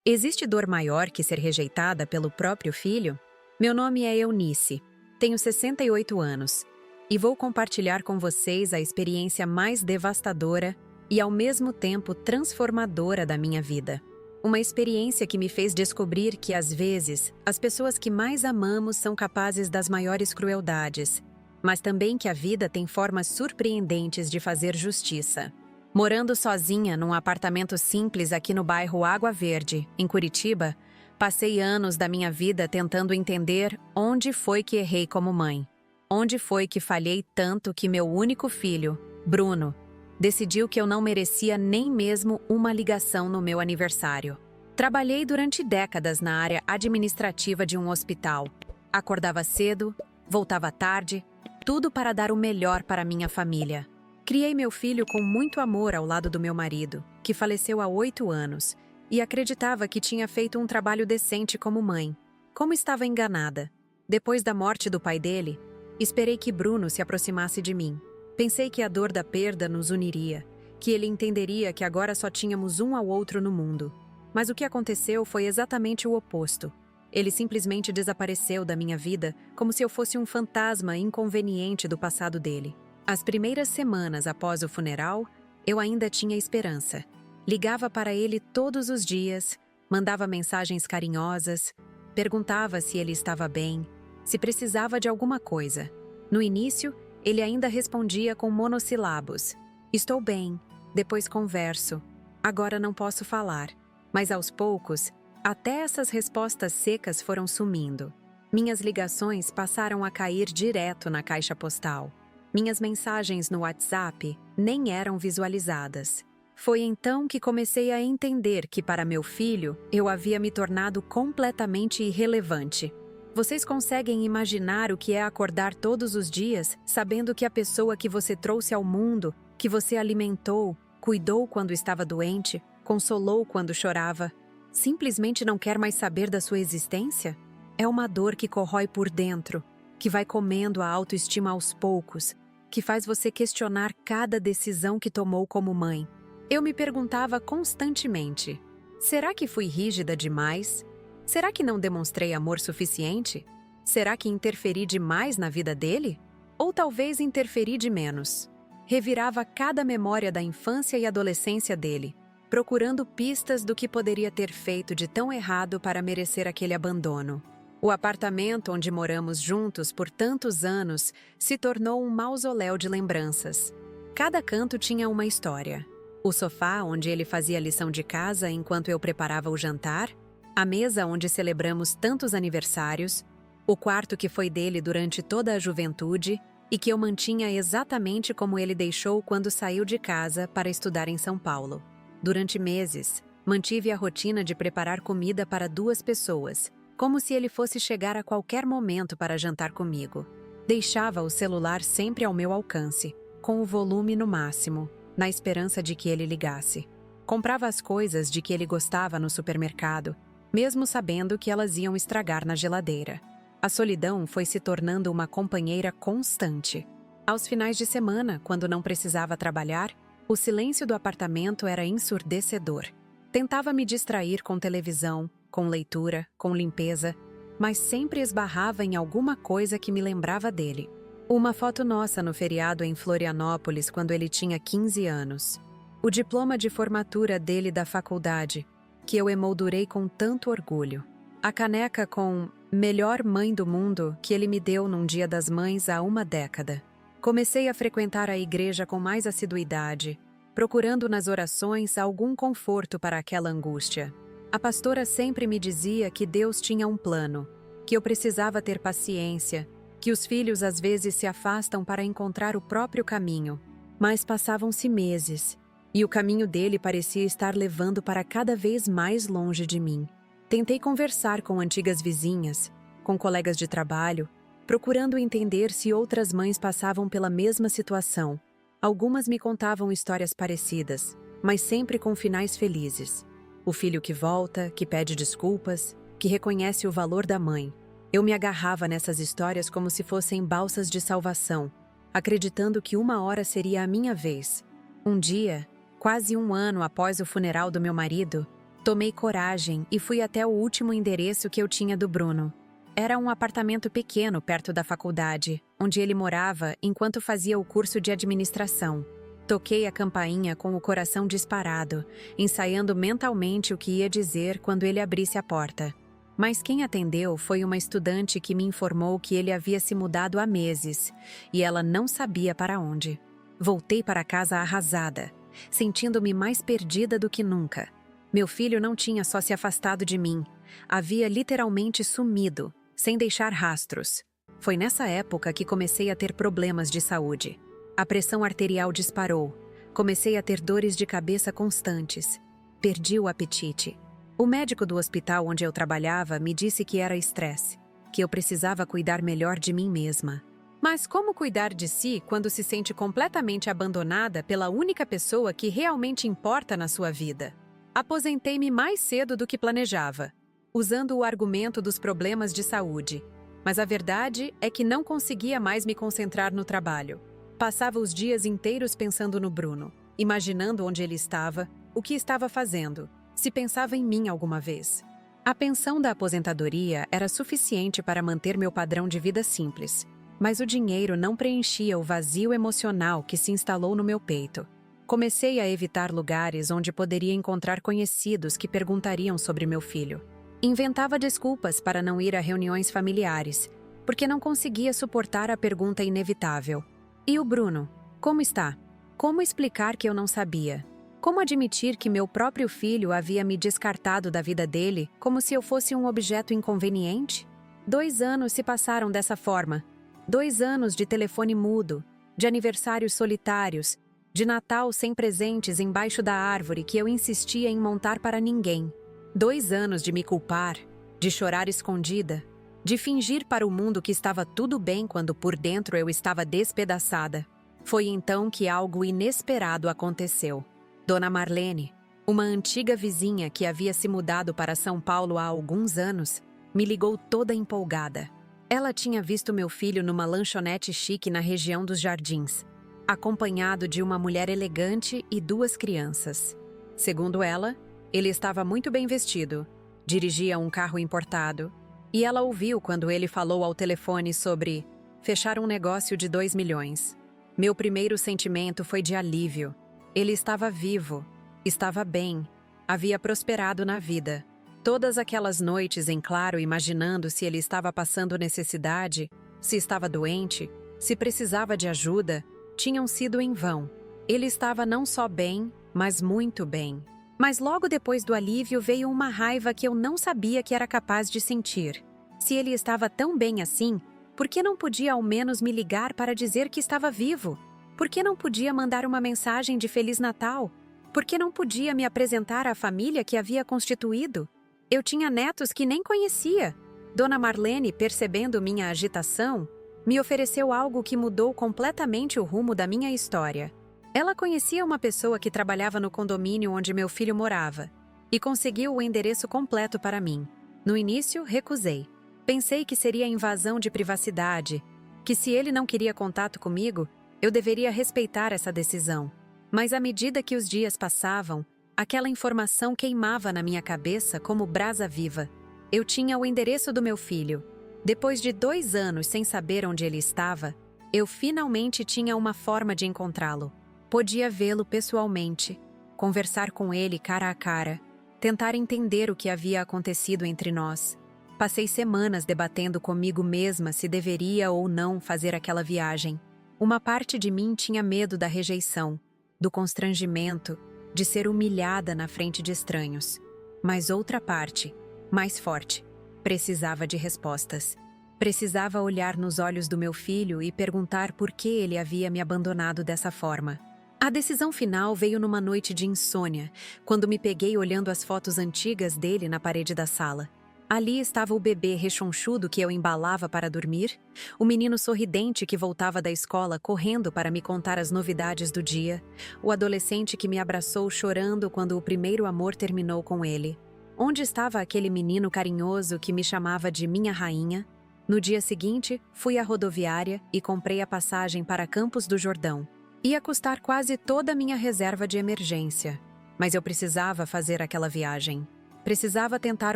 Existe dor maior que ser rejeitada pelo próprio filho? Meu nome é Eunice, tenho 68 anos e vou compartilhar com vocês a experiência mais devastadora e ao mesmo tempo transformadora da minha vida. Uma experiência que me fez descobrir que, às vezes, as pessoas que mais amamos são capazes das maiores crueldades, mas também que a vida tem formas surpreendentes de fazer justiça. Morando sozinha num apartamento simples aqui no bairro Água Verde, em Curitiba, passei anos da minha vida tentando entender onde foi que errei como mãe. Onde foi que falhei tanto que meu único filho, Bruno, decidiu que eu não merecia nem mesmo uma ligação no meu aniversário. Trabalhei durante décadas na área administrativa de um hospital. Acordava cedo, voltava tarde, tudo para dar o melhor para minha família. Criei meu filho com muito amor ao lado do meu marido, que faleceu há 8 anos, e acreditava que tinha feito um trabalho decente como mãe. Como estava enganada. Depois da morte do pai dele, esperei que Bruno se aproximasse de mim. Pensei que a dor da perda nos uniria, que ele entenderia que agora só tínhamos um ao outro no mundo. Mas o que aconteceu foi exatamente o oposto. Ele simplesmente desapareceu da minha vida como se eu fosse um fantasma inconveniente do passado dele. As primeiras semanas após o funeral, eu ainda tinha esperança. Ligava para ele todos os dias, mandava mensagens carinhosas, perguntava se ele estava bem, se precisava de alguma coisa. No início, ele ainda respondia com monossílabos. Estou bem, depois converso, agora não posso falar. Mas aos poucos, até essas respostas secas foram sumindo. Minhas ligações passaram a cair direto na caixa postal. Minhas mensagens no WhatsApp nem eram visualizadas. Foi então que comecei a entender que para meu filho eu havia me tornado completamente irrelevante. Vocês conseguem imaginar o que é acordar todos os dias sabendo que a pessoa que você trouxe ao mundo, que você alimentou, cuidou quando estava doente, consolou quando chorava, simplesmente não quer mais saber da sua existência? É uma dor que corrói por dentro, que vai comendo a autoestima aos poucos, que faz você questionar cada decisão que tomou como mãe. Eu me perguntava constantemente: será que fui rígida demais? Será que não demonstrei amor suficiente? Será que interferi demais na vida dele? Ou talvez interferi de menos? Revirava cada memória da infância e adolescência dele, procurando pistas do que poderia ter feito de tão errado para merecer aquele abandono. O apartamento onde moramos juntos por tantos anos se tornou um mausoléu de lembranças. Cada canto tinha uma história. O sofá onde ele fazia lição de casa enquanto eu preparava o jantar, a mesa onde celebramos tantos aniversários, o quarto que foi dele durante toda a juventude e que eu mantinha exatamente como ele deixou quando saiu de casa para estudar em São Paulo. Durante meses, mantive a rotina de preparar comida para 2 pessoas, como se ele fosse chegar a qualquer momento para jantar comigo. Deixava o celular sempre ao meu alcance, com o volume no máximo, na esperança de que ele ligasse. Comprava as coisas de que ele gostava no supermercado, mesmo sabendo que elas iam estragar na geladeira. A solidão foi se tornando uma companheira constante. Aos finais de semana, quando não precisava trabalhar, o silêncio do apartamento era ensurdecedor. Tentava me distrair com televisão, com leitura, com limpeza, mas sempre esbarrava em alguma coisa que me lembrava dele. Uma foto nossa no feriado em Florianópolis quando ele tinha 15 anos. O diploma de formatura dele da faculdade, que eu emoldurei com tanto orgulho. A caneca com "Melhor Mãe do Mundo" que ele me deu num Dia das Mães há uma década. Comecei a frequentar a igreja com mais assiduidade, procurando nas orações algum conforto para aquela angústia. A pastora sempre me dizia que Deus tinha um plano, que eu precisava ter paciência, que os filhos às vezes se afastam para encontrar o próprio caminho. Mas passavam-se meses, e o caminho dele parecia estar levando para cada vez mais longe de mim. Tentei conversar com antigas vizinhas, com colegas de trabalho, procurando entender se outras mães passavam pela mesma situação. Algumas me contavam histórias parecidas, mas sempre com finais felizes. O filho que volta, que pede desculpas, que reconhece o valor da mãe. Eu me agarrava nessas histórias como se fossem balsas de salvação, acreditando que uma hora seria a minha vez. Um dia, quase um ano após o funeral do meu marido, Tomei coragem e fui até o último endereço que eu tinha do Bruno. Era um apartamento pequeno perto da faculdade, onde ele morava enquanto fazia o curso de administração. Toquei a campainha com o coração disparado, ensaiando mentalmente o que ia dizer quando ele abrisse a porta. Mas quem atendeu foi uma estudante que me informou que ele havia se mudado há meses, e ela não sabia para onde. Voltei para casa arrasada, sentindo-me mais perdida do que nunca. Meu filho não tinha só se afastado de mim, havia literalmente sumido, sem deixar rastros. Foi nessa época que comecei a ter problemas de saúde. A pressão arterial disparou, comecei a ter dores de cabeça constantes. Perdi o apetite. O médico do hospital onde eu trabalhava me disse que era estresse, que eu precisava cuidar melhor de mim mesma. Mas como cuidar de si quando se sente completamente abandonada pela única pessoa que realmente importa na sua vida? Aposentei-me mais cedo do que planejava, usando o argumento dos problemas de saúde. Mas a verdade é que não conseguia mais me concentrar no trabalho. Passava os dias inteiros pensando no Bruno, imaginando onde ele estava, o que estava fazendo, se pensava em mim alguma vez. A pensão da aposentadoria era suficiente para manter meu padrão de vida simples, mas o dinheiro não preenchia o vazio emocional que se instalou no meu peito. Comecei a evitar lugares onde poderia encontrar conhecidos que perguntariam sobre meu filho. Inventava desculpas para não ir a reuniões familiares, porque não conseguia suportar a pergunta inevitável. E o Bruno? Como está? Como explicar que eu não sabia? Como admitir que meu próprio filho havia me descartado da vida dele como se eu fosse um objeto inconveniente? 2 anos se passaram dessa forma. 2 anos de telefone mudo, de aniversários solitários, de Natal sem presentes embaixo da árvore que eu insistia em montar para ninguém. 2 anos de me culpar, de chorar escondida, de fingir para o mundo que estava tudo bem quando por dentro eu estava despedaçada. Foi então que algo inesperado aconteceu. Dona Marlene, uma antiga vizinha que havia se mudado para São Paulo há alguns anos, me ligou toda empolgada. Ela tinha visto meu filho numa lanchonete chique na região dos Jardins, acompanhado de uma mulher elegante e 2 crianças. Segundo ela, ele estava muito bem vestido, dirigia um carro importado, e ela ouviu quando ele falou ao telefone sobre fechar um negócio de 2 milhões. Meu primeiro sentimento foi de alívio. Ele estava vivo, estava bem, havia prosperado na vida. Todas aquelas noites em claro imaginando se ele estava passando necessidade, se estava doente, se precisava de ajuda, tinham sido em vão. Ele estava não só bem, mas muito bem. Mas logo depois do alívio veio uma raiva que eu não sabia que era capaz de sentir. Se ele estava tão bem assim, por que não podia ao menos me ligar para dizer que estava vivo? Por que não podia mandar uma mensagem de Feliz Natal? Por que não podia me apresentar à família que havia constituído? Eu tinha netos que nem conhecia. Dona Marlene, percebendo minha agitação, me ofereceu algo que mudou completamente o rumo da minha história. Ela conhecia uma pessoa que trabalhava no condomínio onde meu filho morava e conseguiu o endereço completo para mim. No início, recusei. Pensei que seria invasão de privacidade, que se ele não queria contato comigo, eu deveria respeitar essa decisão. Mas à medida que os dias passavam, aquela informação queimava na minha cabeça como brasa viva. Eu tinha o endereço do meu filho. Depois de 2 anos sem saber onde ele estava, eu finalmente tinha uma forma de encontrá-lo. Podia vê-lo pessoalmente, conversar com ele cara a cara, tentar entender o que havia acontecido entre nós. Passei semanas debatendo comigo mesma se deveria ou não fazer aquela viagem. Uma parte de mim tinha medo da rejeição, do constrangimento, de ser humilhada na frente de estranhos. Mas outra parte, mais forte, precisava de respostas. Precisava olhar nos olhos do meu filho e perguntar por que ele havia me abandonado dessa forma. A decisão final veio numa noite de insônia, quando me peguei olhando as fotos antigas dele na parede da sala. Ali estava o bebê rechonchudo que eu embalava para dormir, o menino sorridente que voltava da escola correndo para me contar as novidades do dia, o adolescente que me abraçou chorando quando o primeiro amor terminou com ele. Onde estava aquele menino carinhoso que me chamava de minha rainha? No dia seguinte, fui à rodoviária e comprei a passagem para Campos do Jordão. Ia custar quase toda a minha reserva de emergência, mas eu precisava fazer aquela viagem. Precisava tentar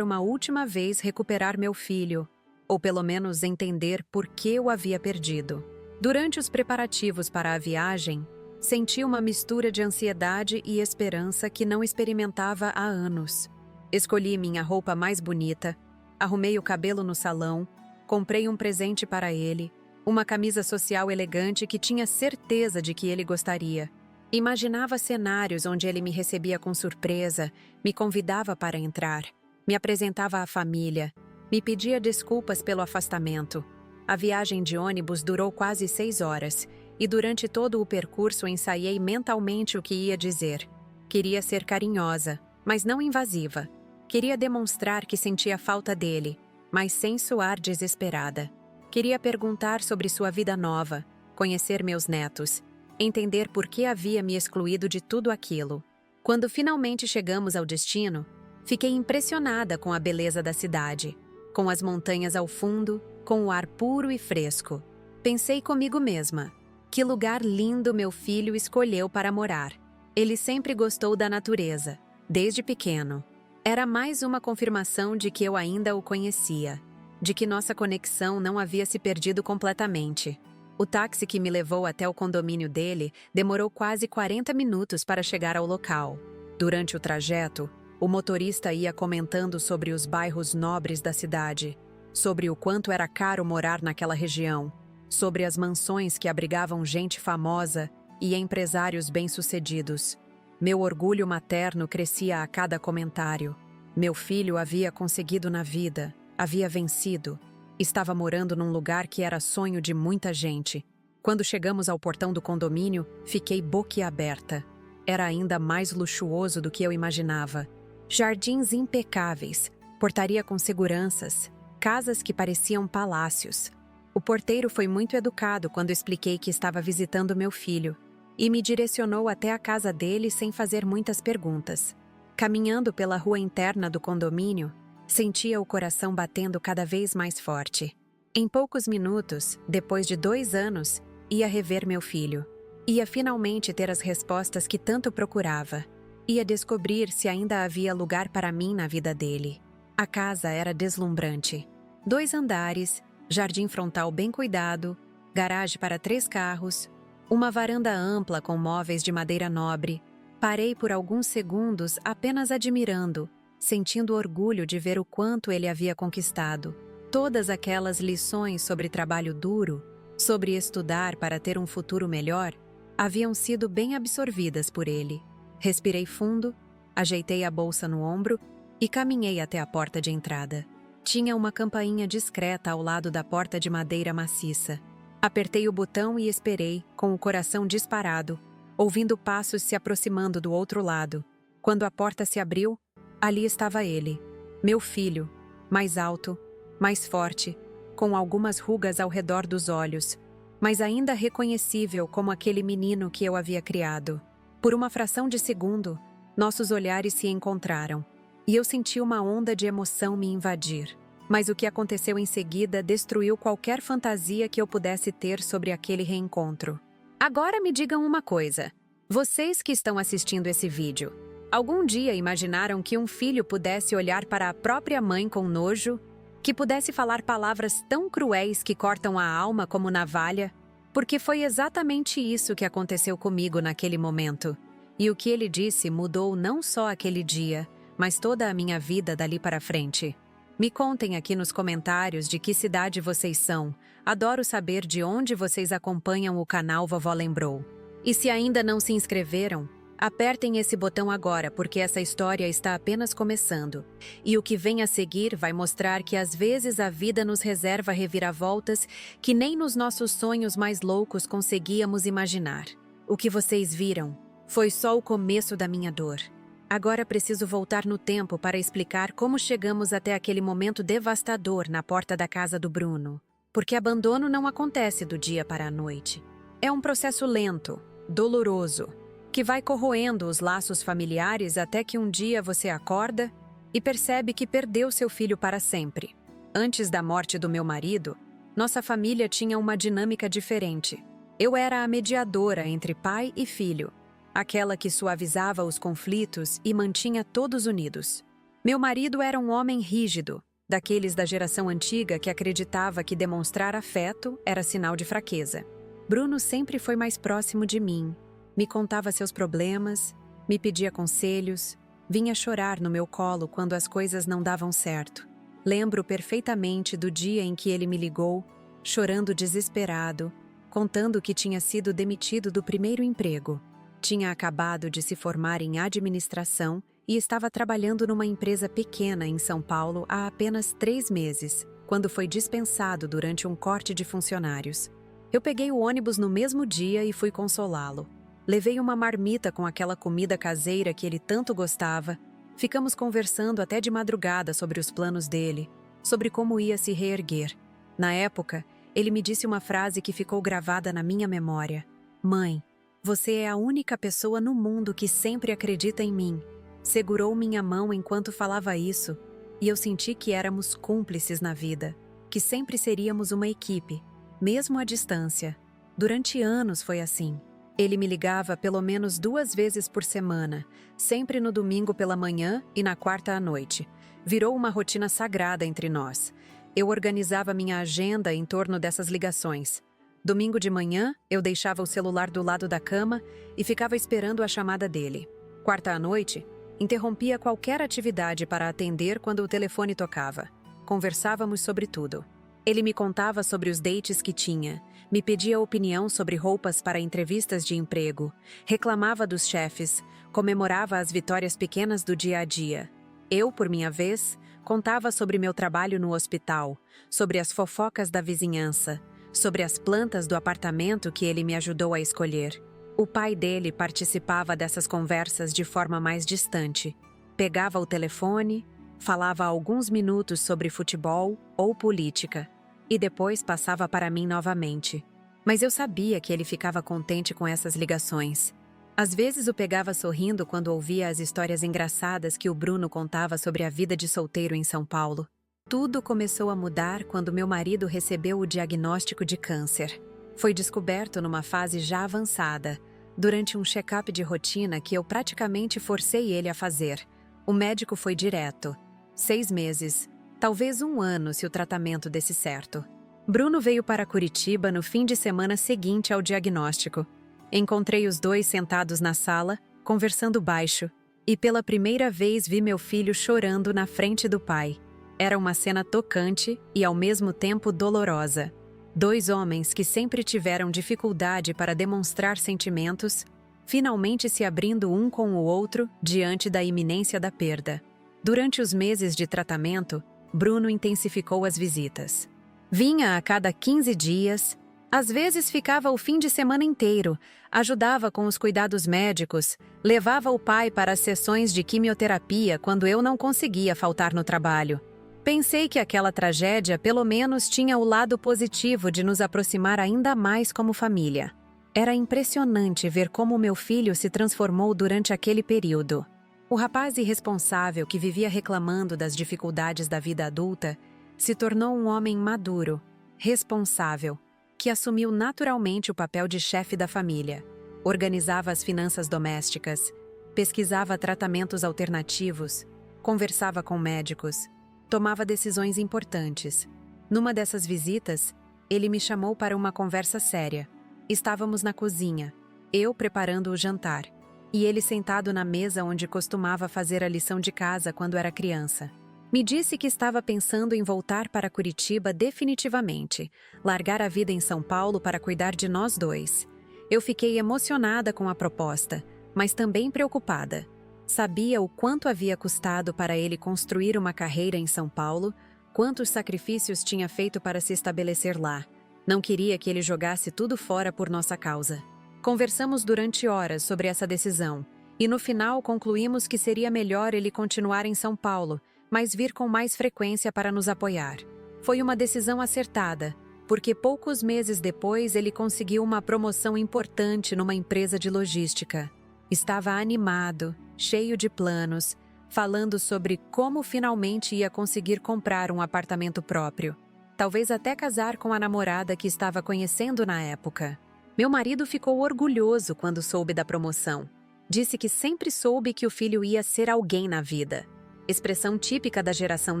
uma última vez recuperar meu filho, ou pelo menos entender por que o havia perdido. Durante os preparativos para a viagem, senti uma mistura de ansiedade e esperança que não experimentava há anos. Escolhi minha roupa mais bonita, arrumei o cabelo no salão, comprei um presente para ele, uma camisa social elegante que tinha certeza de que ele gostaria. Imaginava cenários onde ele me recebia com surpresa, me convidava para entrar, me apresentava à família, me pedia desculpas pelo afastamento. A viagem de ônibus durou quase 6 horas, e durante todo o percurso ensaiei mentalmente o que ia dizer. Queria ser carinhosa, mas não invasiva. Queria demonstrar que sentia falta dele, mas sem soar desesperada. Queria perguntar sobre sua vida nova, conhecer meus netos, entender por que havia me excluído de tudo aquilo. Quando finalmente chegamos ao destino, fiquei impressionada com a beleza da cidade, com as montanhas ao fundo, com o ar puro e fresco. Pensei comigo mesma, que lugar lindo meu filho escolheu para morar. Ele sempre gostou da natureza, desde pequeno. Era mais uma confirmação de que eu ainda o conhecia, de que nossa conexão não havia se perdido completamente. O táxi que me levou até o condomínio dele demorou quase 40 minutos para chegar ao local. Durante o trajeto, o motorista ia comentando sobre os bairros nobres da cidade, sobre o quanto era caro morar naquela região, sobre as mansões que abrigavam gente famosa e empresários bem-sucedidos. Meu orgulho materno crescia a cada comentário. Meu filho havia conseguido na vida, havia vencido. Estava morando num lugar que era sonho de muita gente. Quando chegamos ao portão do condomínio, fiquei boquiaberta. Era ainda mais luxuoso do que eu imaginava. Jardins impecáveis, portaria com seguranças, casas que pareciam palácios. O porteiro foi muito educado quando expliquei que estava visitando meu filho e me direcionou até a casa dele sem fazer muitas perguntas. Caminhando pela rua interna do condomínio, sentia o coração batendo cada vez mais forte. Em poucos minutos, depois de 2 anos, ia rever meu filho. Ia finalmente ter as respostas que tanto procurava. Ia descobrir se ainda havia lugar para mim na vida dele. A casa era deslumbrante. 2 andares, jardim frontal bem cuidado, garagem para 3 carros, uma varanda ampla com móveis de madeira nobre. Parei por alguns segundos apenas admirando, sentindo orgulho de ver o quanto ele havia conquistado. Todas aquelas lições sobre trabalho duro, sobre estudar para ter um futuro melhor, haviam sido bem absorvidas por ele. Respirei fundo, ajeitei a bolsa no ombro e caminhei até a porta de entrada. Tinha uma campainha discreta ao lado da porta de madeira maciça. Apertei o botão e esperei, com o coração disparado, ouvindo passos se aproximando do outro lado. Quando a porta se abriu, ali estava ele, meu filho, mais alto, mais forte, com algumas rugas ao redor dos olhos, mas ainda reconhecível como aquele menino que eu havia criado. Por uma fração de segundo, nossos olhares se encontraram, e eu senti uma onda de emoção me invadir. Mas o que aconteceu em seguida destruiu qualquer fantasia que eu pudesse ter sobre aquele reencontro. Agora me digam uma coisa. Vocês que estão assistindo esse vídeo, algum dia imaginaram que um filho pudesse olhar para a própria mãe com nojo? Que pudesse falar palavras tão cruéis que cortam a alma como navalha? Porque foi exatamente isso que aconteceu comigo naquele momento. E o que ele disse mudou não só aquele dia, mas toda a minha vida dali para frente. Me contem aqui nos comentários de que cidade vocês são. Adoro saber de onde vocês acompanham o canal Vovó Lembrou. E se ainda não se inscreveram, apertem esse botão agora, porque essa história está apenas começando. E o que vem a seguir vai mostrar que às vezes a vida nos reserva reviravoltas que nem nos nossos sonhos mais loucos conseguíamos imaginar. O que vocês viram foi só o começo da minha dor. Agora preciso voltar no tempo para explicar como chegamos até aquele momento devastador na porta da casa do Bruno. Porque abandono não acontece do dia para a noite. É um processo lento, doloroso, que vai corroendo os laços familiares até que um dia você acorda e percebe que perdeu seu filho para sempre. Antes da morte do meu marido, nossa família tinha uma dinâmica diferente. Eu era a mediadora entre pai e filho, aquela que suavizava os conflitos e mantinha todos unidos. Meu marido era um homem rígido, daqueles da geração antiga que acreditava que demonstrar afeto era sinal de fraqueza. Bruno sempre foi mais próximo de mim, me contava seus problemas, me pedia conselhos, vinha chorar no meu colo quando as coisas não davam certo. Lembro perfeitamente do dia em que ele me ligou, chorando desesperado, contando que tinha sido demitido do primeiro emprego. Tinha acabado de se formar em administração e estava trabalhando numa empresa pequena em São Paulo há apenas 3 meses, quando foi dispensado durante um corte de funcionários. Eu peguei o ônibus no mesmo dia e fui consolá-lo. Levei uma marmita com aquela comida caseira que ele tanto gostava. Ficamos conversando até de madrugada sobre os planos dele, sobre como ia se reerguer. Na época, ele me disse uma frase que ficou gravada na minha memória. Mãe, você é a única pessoa no mundo que sempre acredita em mim. Segurou minha mão enquanto falava isso, e eu senti que éramos cúmplices na vida, que sempre seríamos uma equipe, mesmo à distância. Durante anos foi assim. Ele me ligava pelo menos 2 vezes por semana, sempre no domingo pela manhã e na quarta à noite. Virou uma rotina sagrada entre nós. Eu organizava minha agenda em torno dessas ligações. Domingo de manhã, eu deixava o celular do lado da cama e ficava esperando a chamada dele. Quarta à noite, interrompia qualquer atividade para atender quando o telefone tocava. Conversávamos sobre tudo. Ele me contava sobre os dates que tinha, me pedia opinião sobre roupas para entrevistas de emprego, reclamava dos chefes, comemorava as vitórias pequenas do dia a dia. Eu, por minha vez, contava sobre meu trabalho no hospital, sobre as fofocas da vizinhança, sobre as plantas do apartamento que ele me ajudou a escolher. O pai dele participava dessas conversas de forma mais distante. Pegava o telefone, falava alguns minutos sobre futebol ou política, e depois passava para mim novamente. Mas eu sabia que ele ficava contente com essas ligações. Às vezes o pegava sorrindo quando ouvia as histórias engraçadas que o Bruno contava sobre a vida de solteiro em São Paulo. Tudo começou a mudar quando meu marido recebeu o diagnóstico de câncer. Foi descoberto numa fase já avançada, durante um check-up de rotina que eu praticamente forcei ele a fazer. O médico foi direto. 6 meses, talvez 1 ano se o tratamento desse certo. Bruno veio para Curitiba no fim de semana seguinte ao diagnóstico. Encontrei os dois sentados na sala, conversando baixo, e pela primeira vez vi meu filho chorando na frente do pai. Era uma cena tocante e ao mesmo tempo dolorosa. 2 homens que sempre tiveram dificuldade para demonstrar sentimentos, finalmente se abrindo um com o outro diante da iminência da perda. Durante os meses de tratamento, Bruno intensificou as visitas. Vinha a cada 15 dias, às vezes ficava o fim de semana inteiro, ajudava com os cuidados médicos, levava o pai para as sessões de quimioterapia quando eu não conseguia faltar no trabalho. Pensei que aquela tragédia pelo menos tinha o lado positivo de nos aproximar ainda mais como família. Era impressionante ver como meu filho se transformou durante aquele período. O rapaz irresponsável que vivia reclamando das dificuldades da vida adulta se tornou um homem maduro, responsável, que assumiu naturalmente o papel de chefe da família. Organizava as finanças domésticas, pesquisava tratamentos alternativos, conversava com médicos, tomava decisões importantes. Numa dessas visitas, ele me chamou para uma conversa séria. Estávamos na cozinha, eu preparando o jantar, e ele sentado na mesa onde costumava fazer a lição de casa quando era criança. Me disse que estava pensando em voltar para Curitiba definitivamente, largar a vida em São Paulo para cuidar de nós dois. Eu fiquei emocionada com a proposta, mas também preocupada. Sabia o quanto havia custado para ele construir uma carreira em São Paulo, quantos sacrifícios tinha feito para se estabelecer lá. Não queria que ele jogasse tudo fora por nossa causa. Conversamos durante horas sobre essa decisão, e no final concluímos que seria melhor ele continuar em São Paulo, mas vir com mais frequência para nos apoiar. Foi uma decisão acertada, porque poucos meses depois ele conseguiu uma promoção importante numa empresa de logística. Estava animado, cheio de planos, falando sobre como finalmente ia conseguir comprar um apartamento próprio. Talvez até casar com a namorada que estava conhecendo na época. Meu marido ficou orgulhoso quando soube da promoção. Disse que sempre soube que o filho ia ser alguém na vida. expressão típica da geração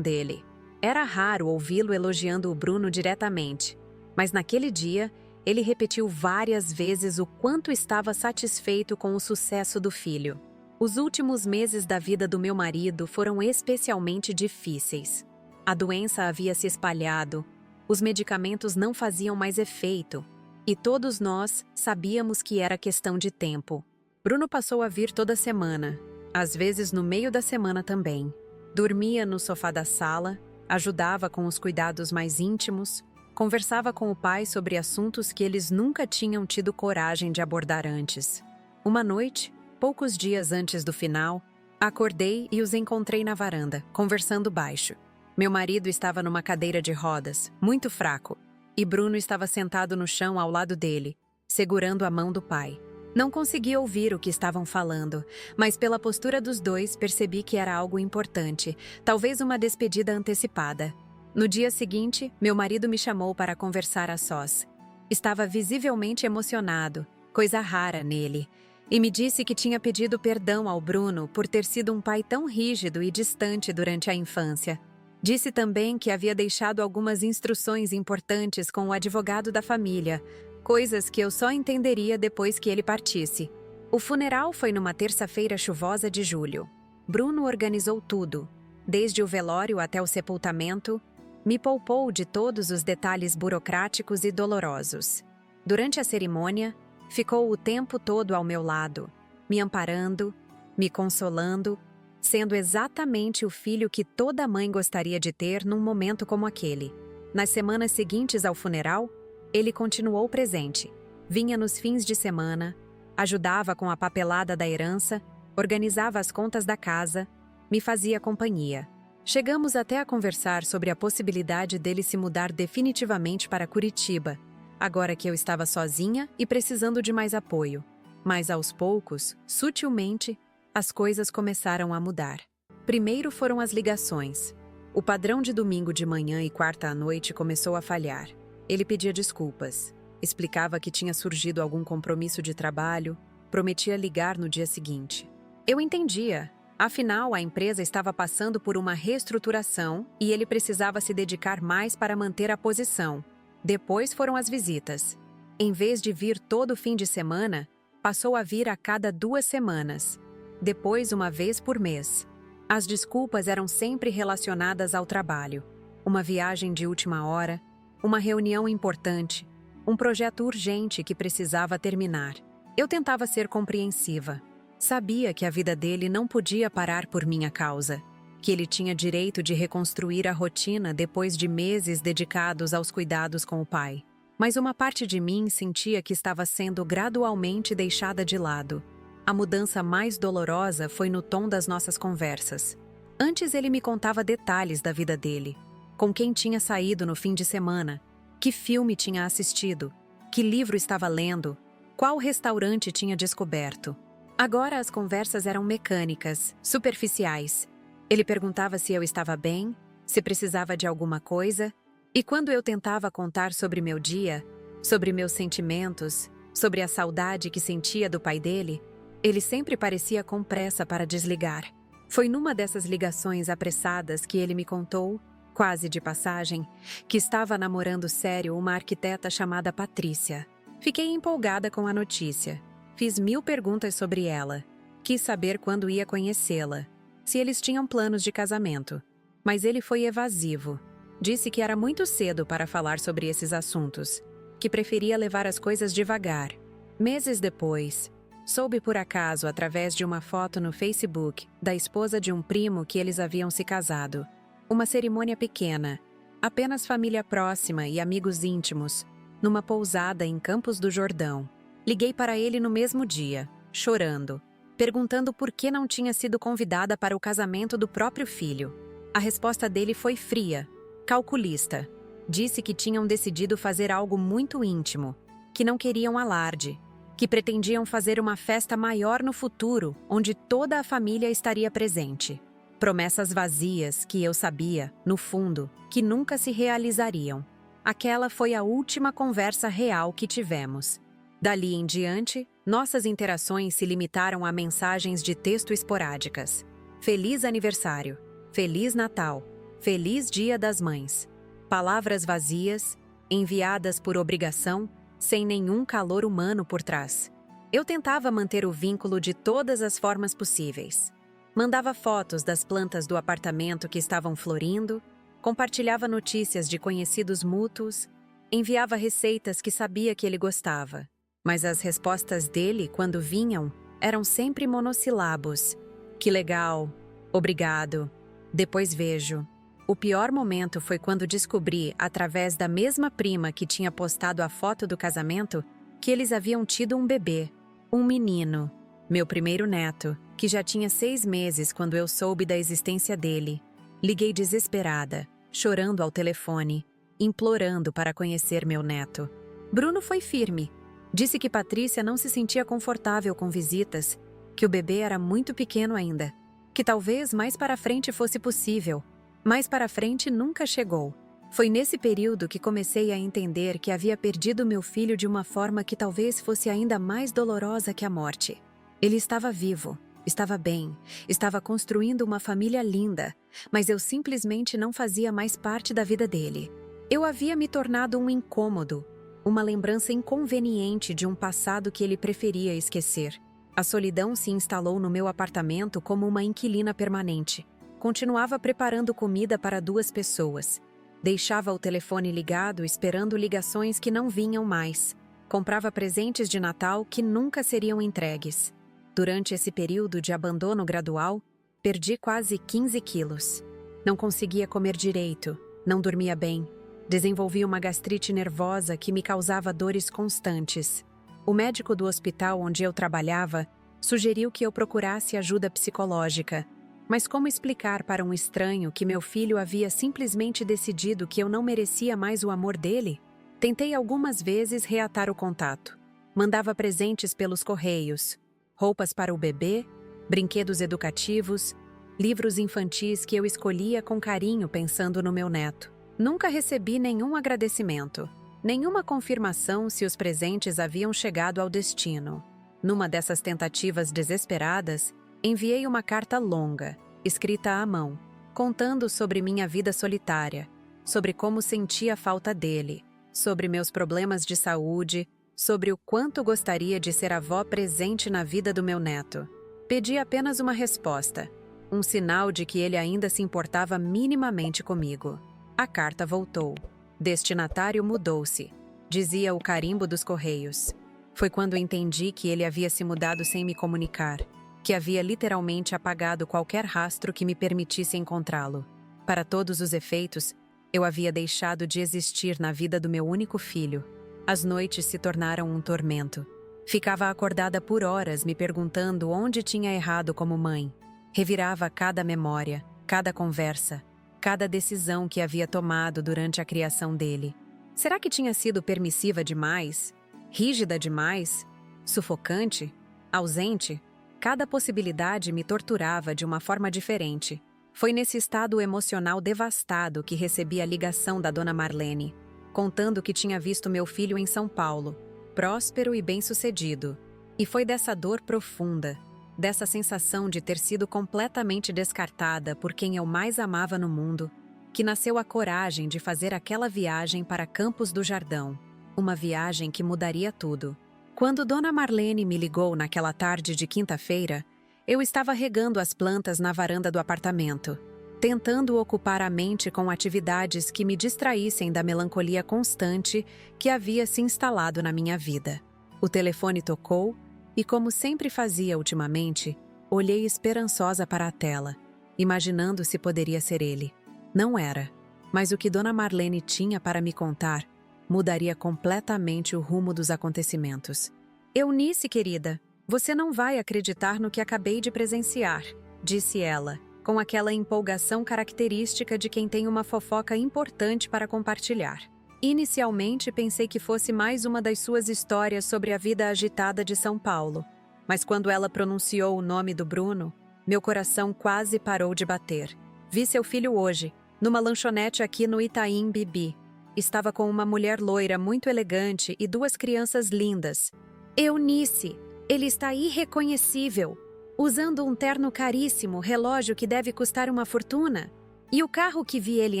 dele. Era raro ouvi-lo elogiando o Bruno diretamente, mas naquele dia, ele repetiu várias vezes o quanto estava satisfeito com o sucesso do filho. Os últimos meses da vida do meu marido foram especialmente difíceis. A doença havia se espalhado, os medicamentos não faziam mais efeito, e todos nós sabíamos que era questão de tempo. Bruno passou a vir toda semana, às vezes no meio da semana também. Dormia no sofá da sala, ajudava com os cuidados mais íntimos, conversava com o pai sobre assuntos que eles nunca tinham tido coragem de abordar antes. Uma noite, poucos dias antes do final, acordei e os encontrei na varanda, conversando baixo. Meu marido estava numa cadeira de rodas, muito fraco, e Bruno estava sentado no chão ao lado dele, segurando a mão do pai. Não consegui ouvir o que estavam falando, mas pela postura dos dois percebi que era algo importante, talvez uma despedida antecipada. No dia seguinte, meu marido me chamou para conversar a sós. Estava visivelmente emocionado, coisa rara nele, e me disse que tinha pedido perdão ao Bruno por ter sido um pai tão rígido e distante durante a infância. Disse também que havia deixado algumas instruções importantes com o advogado da família, coisas que eu só entenderia depois que ele partisse. O funeral foi numa terça-feira chuvosa de julho. Bruno organizou tudo, desde o velório até o sepultamento, me poupou de todos os detalhes burocráticos e dolorosos. Durante a cerimônia, ficou o tempo todo ao meu lado, me amparando, me consolando, sendo exatamente o filho que toda mãe gostaria de ter num momento como aquele. Nas semanas seguintes ao funeral, ele continuou presente. Vinha nos fins de semana, ajudava com a papelada da herança, organizava as contas da casa, me fazia companhia. Chegamos até a conversar sobre a possibilidade dele se mudar definitivamente para Curitiba, agora que eu estava sozinha e precisando de mais apoio. Mas aos poucos, sutilmente, as coisas começaram a mudar. Primeiro foram as ligações. O padrão de domingo de manhã e quarta à noite começou a falhar. Ele pedia desculpas, explicava que tinha surgido algum compromisso de trabalho, prometia ligar no dia seguinte. Eu entendia, afinal a empresa estava passando por uma reestruturação e ele precisava se dedicar mais para manter a posição. Depois foram as visitas. Em vez de vir todo fim de semana, passou a vir a cada 2 semanas, depois uma vez por mês. As desculpas eram sempre relacionadas ao trabalho. Uma viagem de última hora, uma reunião importante, um projeto urgente que precisava terminar. Eu tentava ser compreensiva. Sabia que a vida dele não podia parar por minha causa, que ele tinha direito de reconstruir a rotina depois de meses dedicados aos cuidados com o pai. Mas uma parte de mim sentia que estava sendo gradualmente deixada de lado. A mudança mais dolorosa foi no tom das nossas conversas. Antes ele me contava detalhes da vida dele, com quem tinha saído no fim de semana, que filme tinha assistido, que livro estava lendo, qual restaurante tinha descoberto. Agora as conversas eram mecânicas, superficiais. Ele perguntava se eu estava bem, se precisava de alguma coisa, e quando eu tentava contar sobre meu dia, sobre meus sentimentos, sobre a saudade que sentia do pai dele, ele sempre parecia com pressa para desligar. Foi numa dessas ligações apressadas que ele me contou, quase de passagem, que estava namorando sério uma arquiteta chamada Patrícia. Fiquei empolgada com a notícia. Fiz 1000 perguntas sobre ela. Quis saber quando ia conhecê-la, se eles tinham planos de casamento. Mas ele foi evasivo. Disse que era muito cedo para falar sobre esses assuntos, que preferia levar as coisas devagar. Meses depois, soube por acaso, através de uma foto no Facebook, da esposa de um primo que eles haviam se casado. Uma cerimônia pequena, apenas família próxima e amigos íntimos, numa pousada em Campos do Jordão. Liguei para ele no mesmo dia, chorando, perguntando por que não tinha sido convidada para o casamento do próprio filho. A resposta dele foi fria, calculista. Disse que tinham decidido fazer algo muito íntimo, que não queriam alarde, que pretendiam fazer uma festa maior no futuro, onde toda a família estaria presente. Promessas vazias que eu sabia, no fundo, que nunca se realizariam. Aquela foi a última conversa real que tivemos. Dali em diante, nossas interações se limitaram a mensagens de texto esporádicas. Feliz aniversário. Feliz Natal, Feliz Dia das Mães. Palavras vazias, enviadas por obrigação, sem nenhum calor humano por trás. Eu tentava manter o vínculo de todas as formas possíveis. Mandava fotos das plantas do apartamento que estavam florindo, compartilhava notícias de conhecidos mútuos, enviava receitas que sabia que ele gostava. Mas as respostas dele, quando vinham, eram sempre monossilábos. Que legal, obrigado, depois vejo. O pior momento foi quando descobri, através da mesma prima que tinha postado a foto do casamento, que eles haviam tido um bebê, um menino, meu primeiro neto, que já tinha 6 meses quando eu soube da existência dele. Liguei desesperada, chorando ao telefone, implorando para conhecer meu neto. Bruno foi firme. Disse que Patrícia não se sentia confortável com visitas, que o bebê era muito pequeno ainda, que talvez mais para frente fosse possível. Mais para frente nunca chegou. Foi nesse período que comecei a entender que havia perdido meu filho de uma forma que talvez fosse ainda mais dolorosa que a morte. Ele estava vivo, estava bem, estava construindo uma família linda, mas eu simplesmente não fazia mais parte da vida dele. Eu havia me tornado um incômodo, uma lembrança inconveniente de um passado que ele preferia esquecer. A solidão se instalou no meu apartamento como uma inquilina permanente. Continuava preparando comida para 2 pessoas. Deixava o telefone ligado esperando ligações que não vinham mais. Comprava presentes de Natal que nunca seriam entregues. Durante esse período de abandono gradual, perdi quase 15 quilos. Não conseguia comer direito, não dormia bem. Desenvolvi uma gastrite nervosa que me causava dores constantes. O médico do hospital onde eu trabalhava sugeriu que eu procurasse ajuda psicológica. Mas como explicar para um estranho que meu filho havia simplesmente decidido que eu não merecia mais o amor dele? Tentei algumas vezes reatar o contato. Mandava presentes pelos correios, roupas para o bebê, brinquedos educativos, livros infantis que eu escolhia com carinho pensando no meu neto. Nunca recebi nenhum agradecimento, nenhuma confirmação se os presentes haviam chegado ao destino. Numa dessas tentativas desesperadas, enviei uma carta longa, escrita à mão, contando sobre minha vida solitária, sobre como sentia falta dele, sobre meus problemas de saúde, sobre o quanto gostaria de ser avó presente na vida do meu neto. Pedi apenas uma resposta, um sinal de que ele ainda se importava minimamente comigo. A carta voltou. Destinatário mudou-se, dizia o carimbo dos correios. Foi quando entendi que ele havia se mudado sem me comunicar, que havia literalmente apagado qualquer rastro que me permitisse encontrá-lo. Para todos os efeitos, eu havia deixado de existir na vida do meu único filho. As noites se tornaram um tormento. Ficava acordada por horas me perguntando onde tinha errado como mãe. Revirava cada memória, cada conversa, cada decisão que havia tomado durante a criação dele. Será que tinha sido permissiva demais? Rígida demais? Sufocante? Ausente? Cada possibilidade me torturava de uma forma diferente. Foi nesse estado emocional devastado que recebi a ligação da dona Marlene, contando que tinha visto meu filho em São Paulo, próspero e bem-sucedido. E foi dessa dor profunda, dessa sensação de ter sido completamente descartada por quem eu mais amava no mundo, que nasceu a coragem de fazer aquela viagem para Campos do Jordão, uma viagem que mudaria tudo. Quando Dona Marlene me ligou naquela tarde de quinta-feira, eu estava regando as plantas na varanda do apartamento, tentando ocupar a mente com atividades que me distraíssem da melancolia constante que havia se instalado na minha vida. O telefone tocou e, como sempre fazia ultimamente, olhei esperançosa para a tela, imaginando se poderia ser ele. Não era, mas o que Dona Marlene tinha para me contar mudaria completamente o rumo dos acontecimentos. Eunice, querida, você não vai acreditar no que acabei de presenciar, disse ela, com aquela empolgação característica de quem tem uma fofoca importante para compartilhar. Inicialmente pensei que fosse mais uma das suas histórias sobre a vida agitada de São Paulo, mas quando ela pronunciou o nome do Bruno, meu coração quase parou de bater. Vi seu filho hoje, numa lanchonete aqui no Itaim Bibi. Estava com uma mulher loira muito elegante e 2 crianças lindas. Eunice, ele está irreconhecível. usando um terno caríssimo, relógio que deve custar uma fortuna. E o carro que vi ele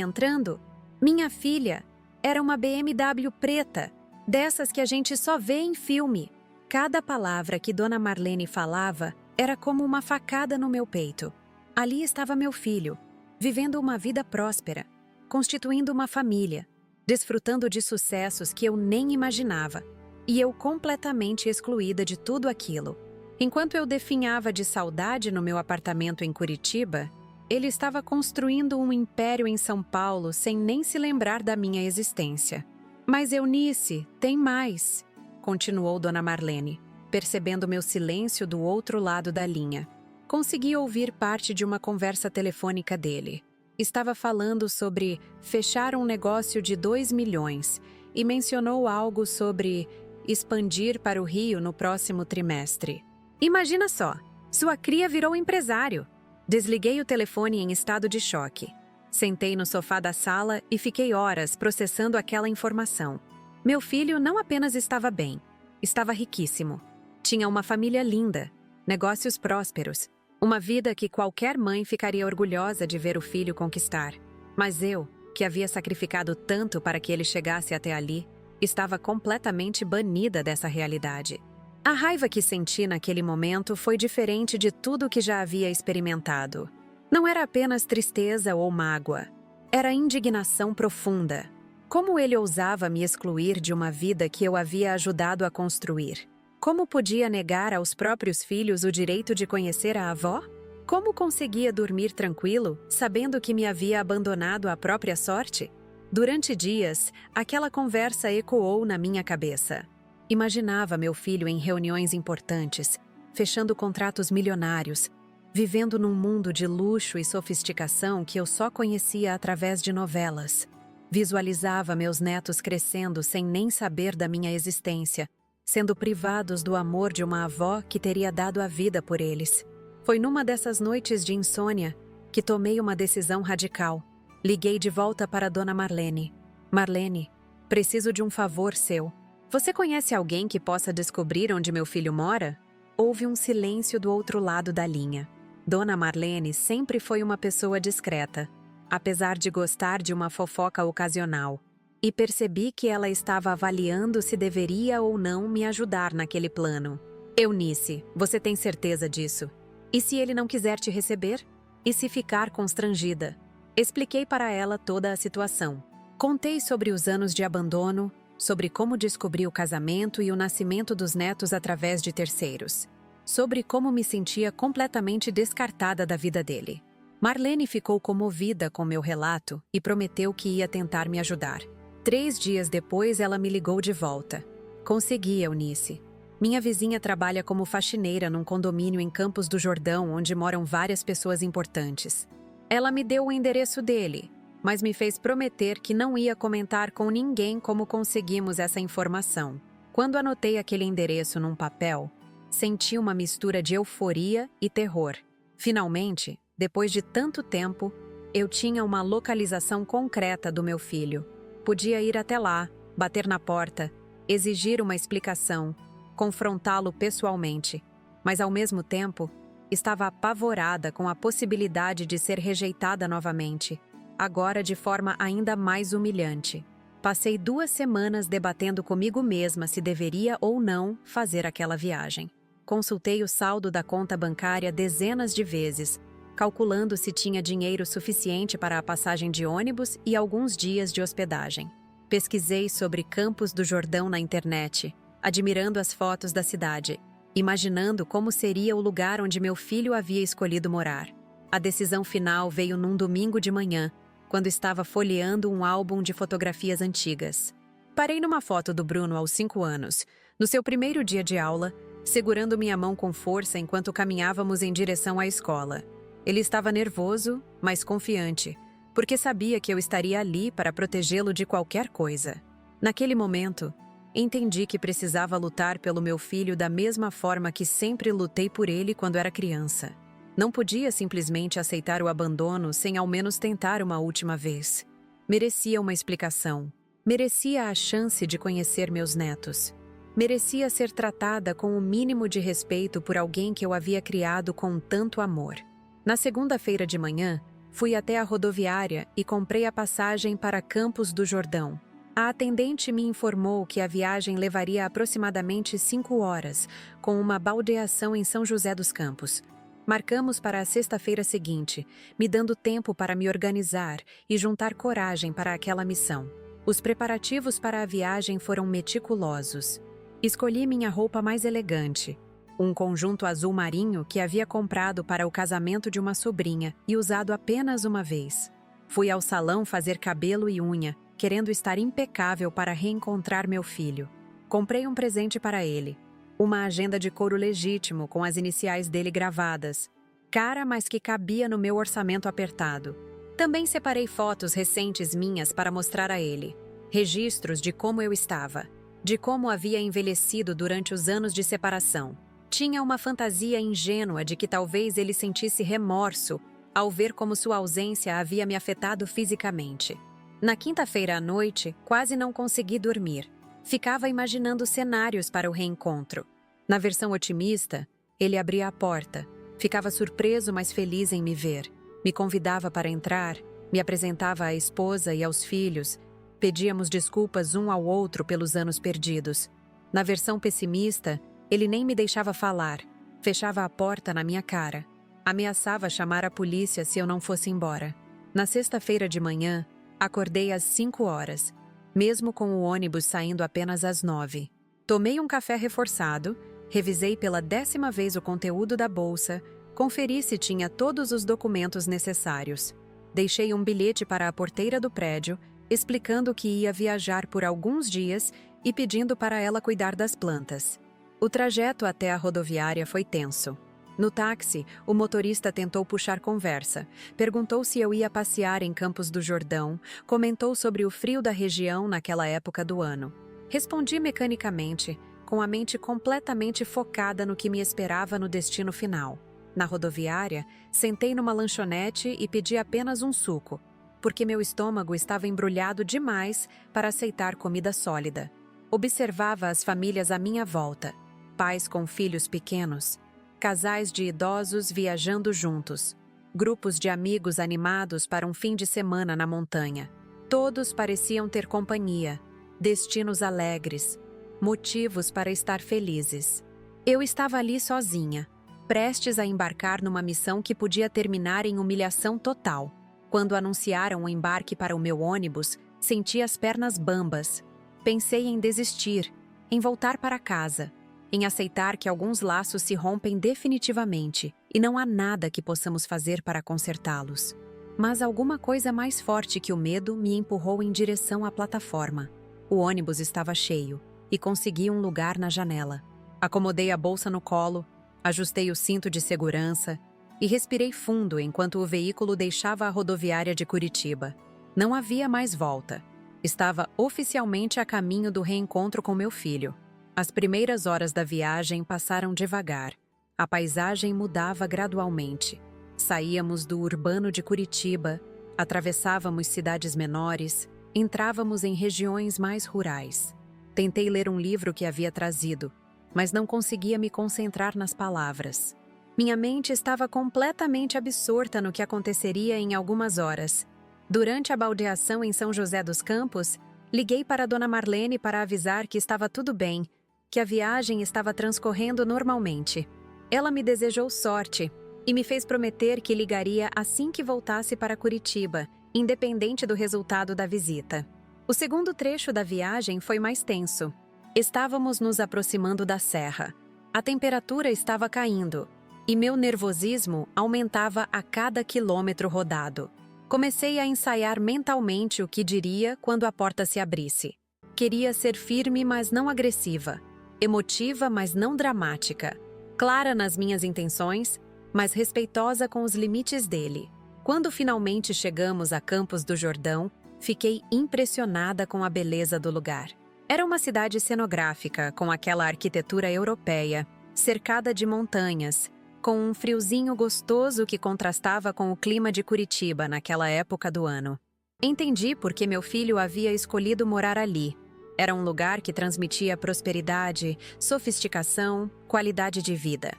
entrando, minha filha, era uma BMW preta, dessas que a gente só vê em filme. Cada palavra que Dona Marlene falava era como uma facada no meu peito. Ali estava meu filho, vivendo uma vida próspera, constituindo uma família, desfrutando de sucessos que eu nem imaginava, e eu completamente excluída de tudo aquilo. Enquanto eu definhava de saudade no meu apartamento em Curitiba, ele estava construindo um império em São Paulo sem nem se lembrar da minha existência. Mas Eunice, tem mais, continuou Dona Marlene, percebendo meu silêncio do outro lado da linha. Consegui ouvir parte de uma conversa telefônica dele. Estava falando sobre fechar um negócio de 2 milhões e mencionou algo sobre expandir para o Rio no próximo trimestre. Imagina só, sua cria virou empresário. Desliguei o telefone em estado de choque. Sentei no sofá da sala e fiquei horas processando aquela informação. Meu filho não apenas estava bem, estava riquíssimo. Tinha uma família linda, negócios prósperos, uma vida que qualquer mãe ficaria orgulhosa de ver o filho conquistar. Mas eu, que havia sacrificado tanto para que ele chegasse até ali, estava completamente banida dessa realidade. A raiva que senti naquele momento foi diferente de tudo que já havia experimentado. Não era apenas tristeza ou mágoa, era indignação profunda. Como ele ousava me excluir de uma vida que eu havia ajudado a construir? Como podia negar aos próprios filhos o direito de conhecer a avó? Como conseguia dormir tranquilo, sabendo que me havia abandonado à própria sorte? Durante dias, aquela conversa ecoou na minha cabeça. Imaginava meu filho em reuniões importantes, fechando contratos milionários, vivendo num mundo de luxo e sofisticação que eu só conhecia através de novelas. Visualizava meus netos crescendo sem nem saber da minha existência, sendo privados do amor de uma avó que teria dado a vida por eles. Foi numa dessas noites de insônia que tomei uma decisão radical. Liguei de volta para Dona Marlene. Marlene, preciso de um favor seu. Você conhece alguém que possa descobrir onde meu filho mora? Houve um silêncio do outro lado da linha. Dona Marlene sempre foi uma pessoa discreta, apesar de gostar de uma fofoca ocasional, e percebi que ela estava avaliando se deveria ou não me ajudar naquele plano. Eunice, você tem certeza disso? E se ele não quiser te receber? E se ficar constrangida? Expliquei para ela toda a situação. Contei sobre os anos de abandono, sobre como descobri o casamento e o nascimento dos netos através de terceiros, sobre como me sentia completamente descartada da vida dele. Marlene ficou comovida com meu relato e prometeu que ia tentar me ajudar. 3 dias depois, ela me ligou de volta. Consegui, Eunice. Minha vizinha trabalha como faxineira num condomínio em Campos do Jordão, onde moram várias pessoas importantes. Ela me deu o endereço dele, mas me fez prometer que não ia comentar com ninguém como conseguimos essa informação. Quando anotei aquele endereço num papel, senti uma mistura de euforia e terror. Finalmente, depois de tanto tempo, eu tinha uma localização concreta do meu filho. Podia ir até lá, bater na porta, exigir uma explicação, confrontá-lo pessoalmente, mas ao mesmo tempo, estava apavorada com a possibilidade de ser rejeitada novamente, agora de forma ainda mais humilhante. Passei 2 semanas debatendo comigo mesma se deveria ou não fazer aquela viagem. Consultei o saldo da conta bancária dezenas de vezes, calculando se tinha dinheiro suficiente para a passagem de ônibus e alguns dias de hospedagem. Pesquisei sobre Campos do Jordão na internet, admirando as fotos da cidade, imaginando como seria o lugar onde meu filho havia escolhido morar. A decisão final veio num domingo de manhã, quando estava folheando um álbum de fotografias antigas. Parei numa foto do Bruno aos 5 anos, no seu primeiro dia de aula, segurando minha mão com força enquanto caminhávamos em direção à escola. Ele estava nervoso, mas confiante, porque sabia que eu estaria ali para protegê-lo de qualquer coisa. Naquele momento, entendi que precisava lutar pelo meu filho da mesma forma que sempre lutei por ele quando era criança. Não podia simplesmente aceitar o abandono sem ao menos tentar uma última vez. Merecia uma explicação. Merecia a chance de conhecer meus netos. Merecia ser tratada com o mínimo de respeito por alguém que eu havia criado com tanto amor. Na segunda-feira de manhã, fui até a rodoviária e comprei a passagem para Campos do Jordão. A atendente me informou que a viagem levaria aproximadamente 5 horas, com uma baldeação em São José dos Campos. Marcamos para a sexta-feira seguinte, me dando tempo para me organizar e juntar coragem para aquela missão. Os preparativos para a viagem foram meticulosos. Escolhi minha roupa mais elegante, um conjunto azul marinho que havia comprado para o casamento de uma sobrinha e usado apenas uma vez. Fui ao salão fazer cabelo e unha, querendo estar impecável para reencontrar meu filho. Comprei um presente para ele, uma agenda de couro legítimo com as iniciais dele gravadas, cara, mas que cabia no meu orçamento apertado. Também separei fotos recentes minhas para mostrar a ele, registros de como eu estava, de como havia envelhecido durante os anos de separação. Tinha uma fantasia ingênua de que talvez ele sentisse remorso ao ver como sua ausência havia me afetado fisicamente. Na quinta-feira à noite, quase não consegui dormir. Ficava imaginando cenários para o reencontro. Na versão otimista, ele abria a porta. Ficava surpreso, mas feliz em me ver. Me convidava para entrar, me apresentava à esposa e aos filhos. Pedíamos desculpas um ao outro pelos anos perdidos. Na versão pessimista, ele nem me deixava falar. Fechava a porta na minha cara. Ameaçava chamar a polícia se eu não fosse embora. Na sexta-feira de manhã, acordei às 5 horas, mesmo com o ônibus saindo apenas às 9. Tomei um café reforçado, revisei pela 10ª vez o conteúdo da bolsa, conferi se tinha todos os documentos necessários. Deixei um bilhete para a porteira do prédio, explicando que ia viajar por alguns dias e pedindo para ela cuidar das plantas. O trajeto até a rodoviária foi tenso. No táxi, o motorista tentou puxar conversa, perguntou se eu ia passear em Campos do Jordão, comentou sobre o frio da região naquela época do ano. Respondi mecanicamente, com a mente completamente focada no que me esperava no destino final. Na rodoviária, sentei numa lanchonete e pedi apenas um suco, porque meu estômago estava embrulhado demais para aceitar comida sólida. Observava as famílias à minha volta, pais com filhos pequenos, casais de idosos viajando juntos, grupos de amigos animados para um fim de semana na montanha. Todos pareciam ter companhia, destinos alegres, motivos para estar felizes. Eu estava ali sozinha, prestes a embarcar numa missão que podia terminar em humilhação total. Quando anunciaram o embarque para o meu ônibus, senti as pernas bambas. Pensei em desistir, em voltar para casa, em aceitar que alguns laços se rompem definitivamente e não há nada que possamos fazer para consertá-los. Mas alguma coisa mais forte que o medo me empurrou em direção à plataforma. O ônibus estava cheio e consegui um lugar na janela. Acomodei a bolsa no colo, ajustei o cinto de segurança e respirei fundo enquanto o veículo deixava a rodoviária de Curitiba. Não havia mais volta. Estava oficialmente a caminho do reencontro com meu filho. As primeiras horas da viagem passaram devagar. A paisagem mudava gradualmente. Saíamos do urbano de Curitiba, atravessávamos cidades menores, entrávamos em regiões mais rurais. Tentei ler um livro que havia trazido, mas não conseguia me concentrar nas palavras. Minha mente estava completamente absorta no que aconteceria em algumas horas. Durante a baldeação em São José dos Campos, liguei para Dona Marlene para avisar que estava tudo bem, que a viagem estava transcorrendo normalmente. Ela me desejou sorte e me fez prometer que ligaria assim que voltasse para Curitiba, independente do resultado da visita. O segundo trecho da viagem foi mais tenso. Estávamos nos aproximando da serra. A temperatura estava caindo e meu nervosismo aumentava a cada quilômetro rodado. Comecei a ensaiar mentalmente o que diria quando a porta se abrisse. Queria ser firme, mas não agressiva. Emotiva, mas não dramática. Clara nas minhas intenções, mas respeitosa com os limites dele. Quando finalmente chegamos a Campos do Jordão, fiquei impressionada com a beleza do lugar. Era uma cidade cenográfica, com aquela arquitetura europeia, cercada de montanhas, com um friozinho gostoso que contrastava com o clima de Curitiba naquela época do ano. Entendi por que meu filho havia escolhido morar ali. Era um lugar que transmitia prosperidade, sofisticação, qualidade de vida.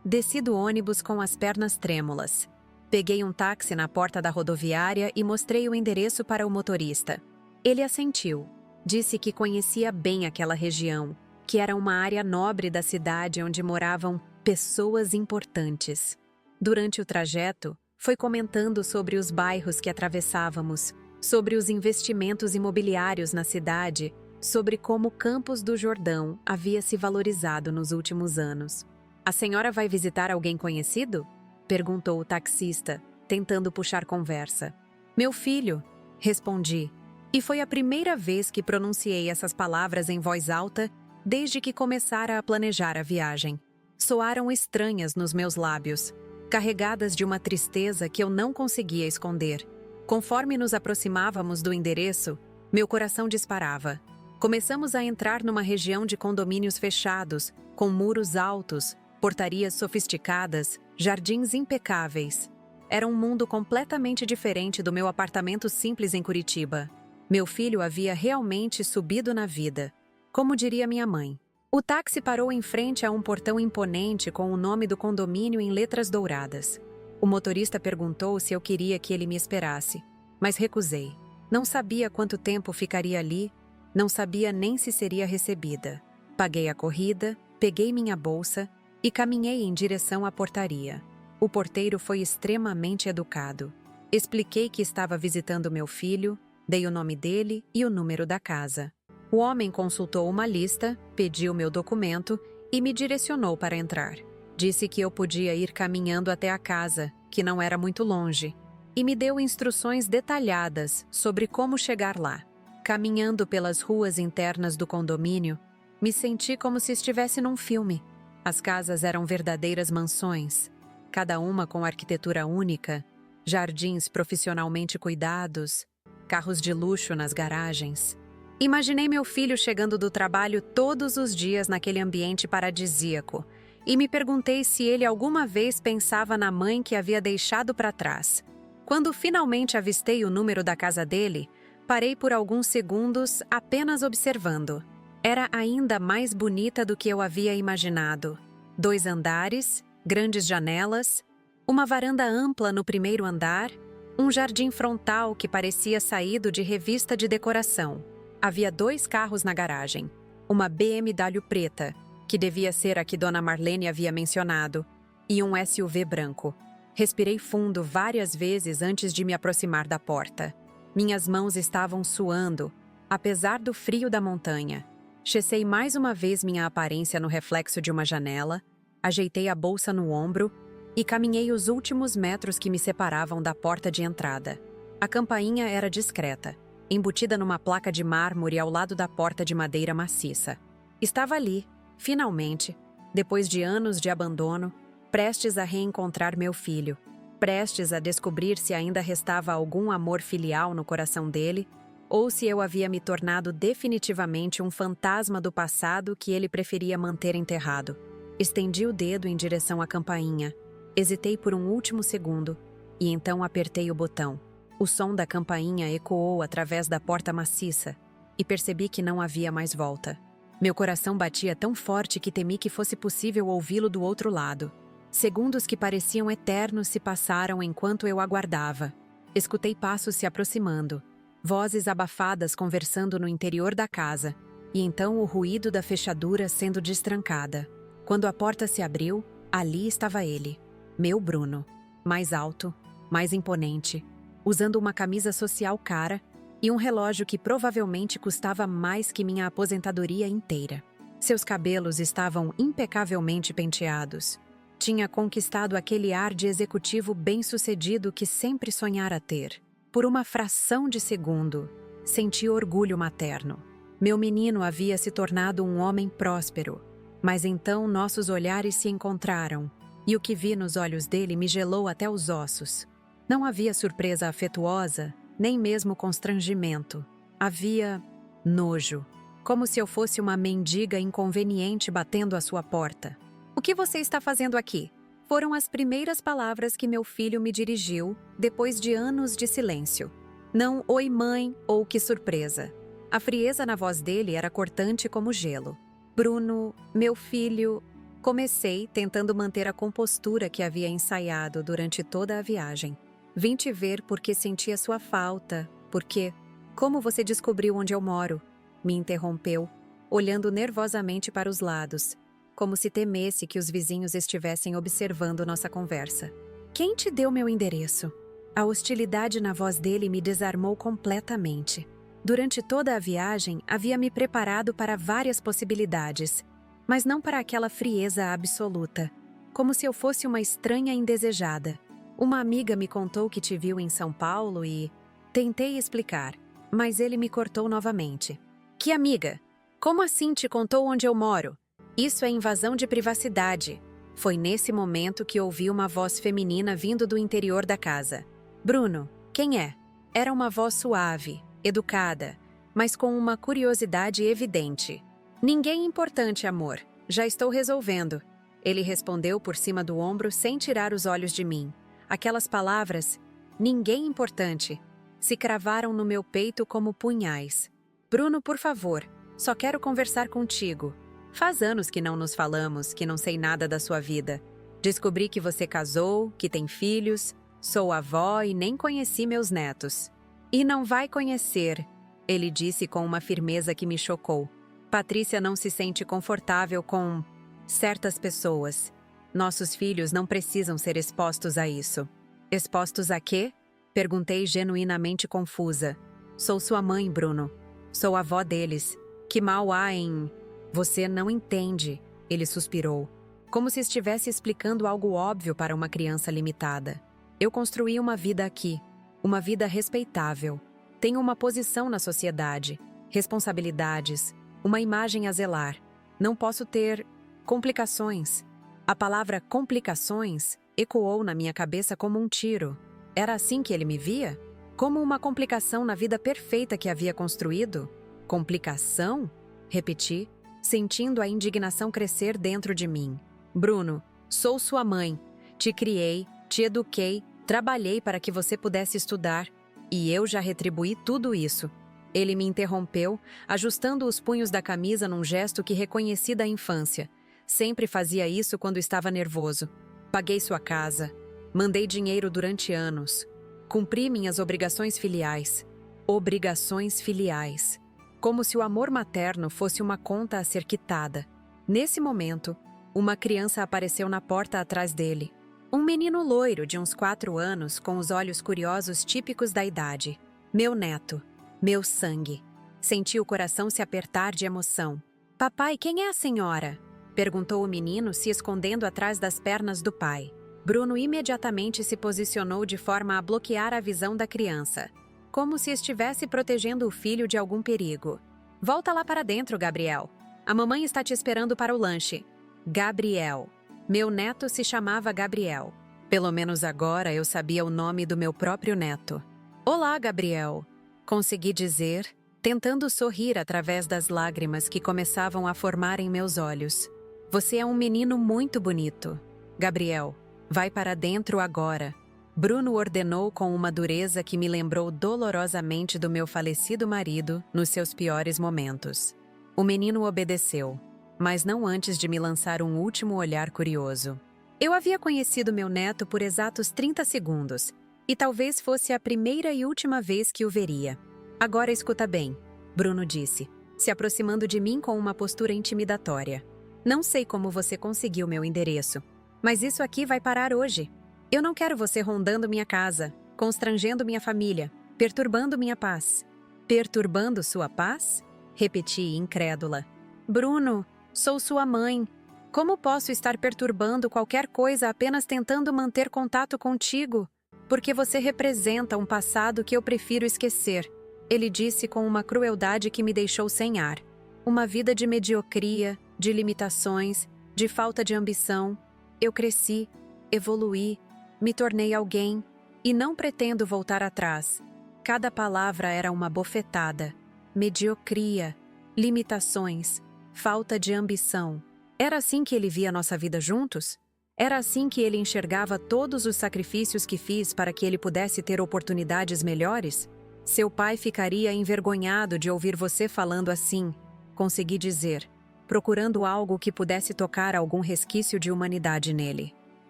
Desci do ônibus com as pernas trêmulas. Peguei um táxi na porta da rodoviária e mostrei o endereço para o motorista. Ele assentiu. Disse que conhecia bem aquela região, que era uma área nobre da cidade onde moravam pessoas importantes. Durante o trajeto, foi comentando sobre os bairros que atravessávamos, sobre os investimentos imobiliários na cidade, sobre como Campos do Jordão havia se valorizado nos últimos anos. "A senhora vai visitar alguém conhecido?" perguntou o taxista, tentando puxar conversa. "Meu filho", respondi, e foi a primeira vez que pronunciei essas palavras em voz alta desde que começara a planejar a viagem. Soaram estranhas nos meus lábios, carregadas de uma tristeza que eu não conseguia esconder. Conforme nos aproximávamos do endereço, meu coração disparava. Começamos a entrar numa região de condomínios fechados, com muros altos, portarias sofisticadas, jardins impecáveis. Era um mundo completamente diferente do meu apartamento simples em Curitiba. Meu filho havia realmente subido na vida, como diria minha mãe. O táxi parou em frente a um portão imponente com o nome do condomínio em letras douradas. O motorista perguntou se eu queria que ele me esperasse, mas recusei. Não sabia quanto tempo ficaria ali, não sabia nem se seria recebida. Paguei a corrida, peguei minha bolsa e caminhei em direção à portaria. O porteiro foi extremamente educado. Expliquei que estava visitando meu filho, dei o nome dele e o número da casa. O homem consultou uma lista, pediu meu documento e me direcionou para entrar. Disse que eu podia ir caminhando até a casa, que não era muito longe, e me deu instruções detalhadas sobre como chegar lá. Caminhando pelas ruas internas do condomínio, me senti como se estivesse num filme. As casas eram verdadeiras mansões, cada uma com arquitetura única, jardins profissionalmente cuidados, carros de luxo nas garagens. Imaginei meu filho chegando do trabalho todos os dias naquele ambiente paradisíaco e me perguntei se ele alguma vez pensava na mãe que havia deixado para trás. Quando finalmente avistei o número da casa dele, parei por alguns segundos apenas observando. Era ainda mais bonita do que eu havia imaginado. 2 andares, grandes janelas, uma varanda ampla no primeiro andar, um jardim frontal que parecia saído de revista de decoração. Havia 2 carros na garagem, uma BMW preta, que devia ser a que Dona Marlene havia mencionado, e um SUV branco. Respirei fundo várias vezes antes de me aproximar da porta. Minhas mãos estavam suando, apesar do frio da montanha. Checei mais uma vez minha aparência no reflexo de uma janela, ajeitei a bolsa no ombro e caminhei os últimos metros que me separavam da porta de entrada. A campainha era discreta, embutida numa placa de mármore ao lado da porta de madeira maciça. Estava ali, finalmente, depois de anos de abandono, prestes a reencontrar meu filho, prestes a descobrir se ainda restava algum amor filial no coração dele, ou se eu havia me tornado definitivamente um fantasma do passado que ele preferia manter enterrado. Estendi o dedo em direção à campainha, hesitei por um último segundo, e então apertei o botão. O som da campainha ecoou através da porta maciça, e percebi que não havia mais volta. Meu coração batia tão forte que temi que fosse possível ouvi-lo do outro lado. Segundos que pareciam eternos se passaram enquanto eu aguardava. Escutei passos se aproximando, vozes abafadas conversando no interior da casa, e então o ruído da fechadura sendo destrancada. Quando a porta se abriu, ali estava ele, meu Bruno, mais alto, mais imponente, usando uma camisa social cara e um relógio que provavelmente custava mais que minha aposentadoria inteira. Seus cabelos estavam impecavelmente penteados. Tinha conquistado aquele ar de executivo bem-sucedido que sempre sonhara ter. Por uma fração de segundo, senti orgulho materno. Meu menino havia se tornado um homem próspero, mas então nossos olhares se encontraram, e o que vi nos olhos dele me gelou até os ossos. Não havia surpresa afetuosa, nem mesmo constrangimento. Havia nojo, como se eu fosse uma mendiga inconveniente batendo à sua porta. "O que você está fazendo aqui?" Foram as primeiras palavras que meu filho me dirigiu depois de anos de silêncio. Não "oi, mãe" ou "que surpresa". A frieza na voz dele era cortante como gelo. Bruno, meu filho... Comecei, tentando manter a compostura que havia ensaiado durante toda a viagem. Vim te ver porque sentia sua falta, porque... Como você descobriu onde eu moro? Me interrompeu, olhando nervosamente para os lados, como se temesse que os vizinhos estivessem observando nossa conversa. Quem te deu meu endereço? A hostilidade na voz dele me desarmou completamente. Durante toda a viagem, havia me preparado para várias possibilidades, mas não para aquela frieza absoluta, como se eu fosse uma estranha indesejada. Uma amiga me contou que te viu em São Paulo e... Tentei explicar, mas ele me cortou novamente. Que amiga? Como assim te contou onde eu moro? Isso é invasão de privacidade. Foi nesse momento que ouvi uma voz feminina vindo do interior da casa. Bruno, quem é? Era uma voz suave, educada, mas com uma curiosidade evidente. Ninguém importante, amor. Já estou resolvendo. Ele respondeu por cima do ombro sem tirar os olhos de mim. Aquelas palavras, ninguém importante, se cravaram no meu peito como punhais. Bruno, por favor, só quero conversar contigo. Faz anos que não nos falamos, que não sei nada da sua vida. Descobri que você casou, que tem filhos, sou avó e nem conheci meus netos. E não vai conhecer, ele disse com uma firmeza que me chocou. Patrícia não se sente confortável com certas pessoas. Nossos filhos não precisam ser expostos a isso. Expostos a quê? Perguntei genuinamente confusa. Sou sua mãe, Bruno. Sou avó deles. Que mal há em... Você não entende, ele suspirou, como se estivesse explicando algo óbvio para uma criança limitada. Eu construí uma vida aqui, uma vida respeitável. Tenho uma posição na sociedade, responsabilidades, uma imagem a zelar. Não posso ter complicações. A palavra complicações ecoou na minha cabeça como um tiro. Era assim que ele me via? Como uma complicação na vida perfeita que havia construído? Complicação? Repeti, sentindo a indignação crescer dentro de mim. Bruno, sou sua mãe. Te criei, te eduquei, trabalhei para que você pudesse estudar. E eu já retribuí tudo isso. Ele me interrompeu, ajustando os punhos da camisa num gesto que reconheci da infância. Sempre fazia isso quando estava nervoso. Paguei sua casa. Mandei dinheiro durante anos. Cumpri minhas obrigações filiais. Obrigações filiais. Como se o amor materno fosse uma conta a ser quitada. Nesse momento, uma criança apareceu na porta atrás dele. Um menino loiro de uns 4 anos, com os olhos curiosos típicos da idade. Meu neto. Meu sangue. Senti o coração se apertar de emoção. Papai, quem é a senhora? Perguntou o menino, se escondendo atrás das pernas do pai. Bruno imediatamente se posicionou de forma a bloquear a visão da criança, como se estivesse protegendo o filho de algum perigo. Volta lá para dentro, Gabriel. A mamãe está te esperando para o lanche. Gabriel. Meu neto se chamava Gabriel. Pelo menos agora eu sabia o nome do meu próprio neto. Olá, Gabriel. Consegui dizer, tentando sorrir através das lágrimas que começavam a formar em meus olhos. Você é um menino muito bonito. Gabriel, vai para dentro agora. Bruno ordenou com uma dureza que me lembrou dolorosamente do meu falecido marido nos seus piores momentos. O menino obedeceu, mas não antes de me lançar um último olhar curioso. Eu havia conhecido meu neto por exatos 30 segundos, e talvez fosse a primeira e última vez que o veria. Agora escuta bem, Bruno disse, se aproximando de mim com uma postura intimidatória. Não sei como você conseguiu meu endereço, mas isso aqui vai parar hoje. Eu não quero você rondando minha casa, constrangendo minha família, perturbando minha paz. Perturbando sua paz? Repeti, incrédula. Bruno, sou sua mãe. Como posso estar perturbando qualquer coisa apenas tentando manter contato contigo? Porque você representa um passado que eu prefiro esquecer, ele disse com uma crueldade que me deixou sem ar. Uma vida de mediocria, de limitações, de falta de ambição. Eu cresci, evoluí, me tornei alguém e não pretendo voltar atrás. Cada palavra era uma bofetada. Mediocria, limitações, falta de ambição. Era assim que ele via nossa vida juntos? Era assim que ele enxergava todos os sacrifícios que fiz para que ele pudesse ter oportunidades melhores? Seu pai ficaria envergonhado de ouvir você falando assim, consegui dizer, procurando algo que pudesse tocar algum resquício de humanidade nele.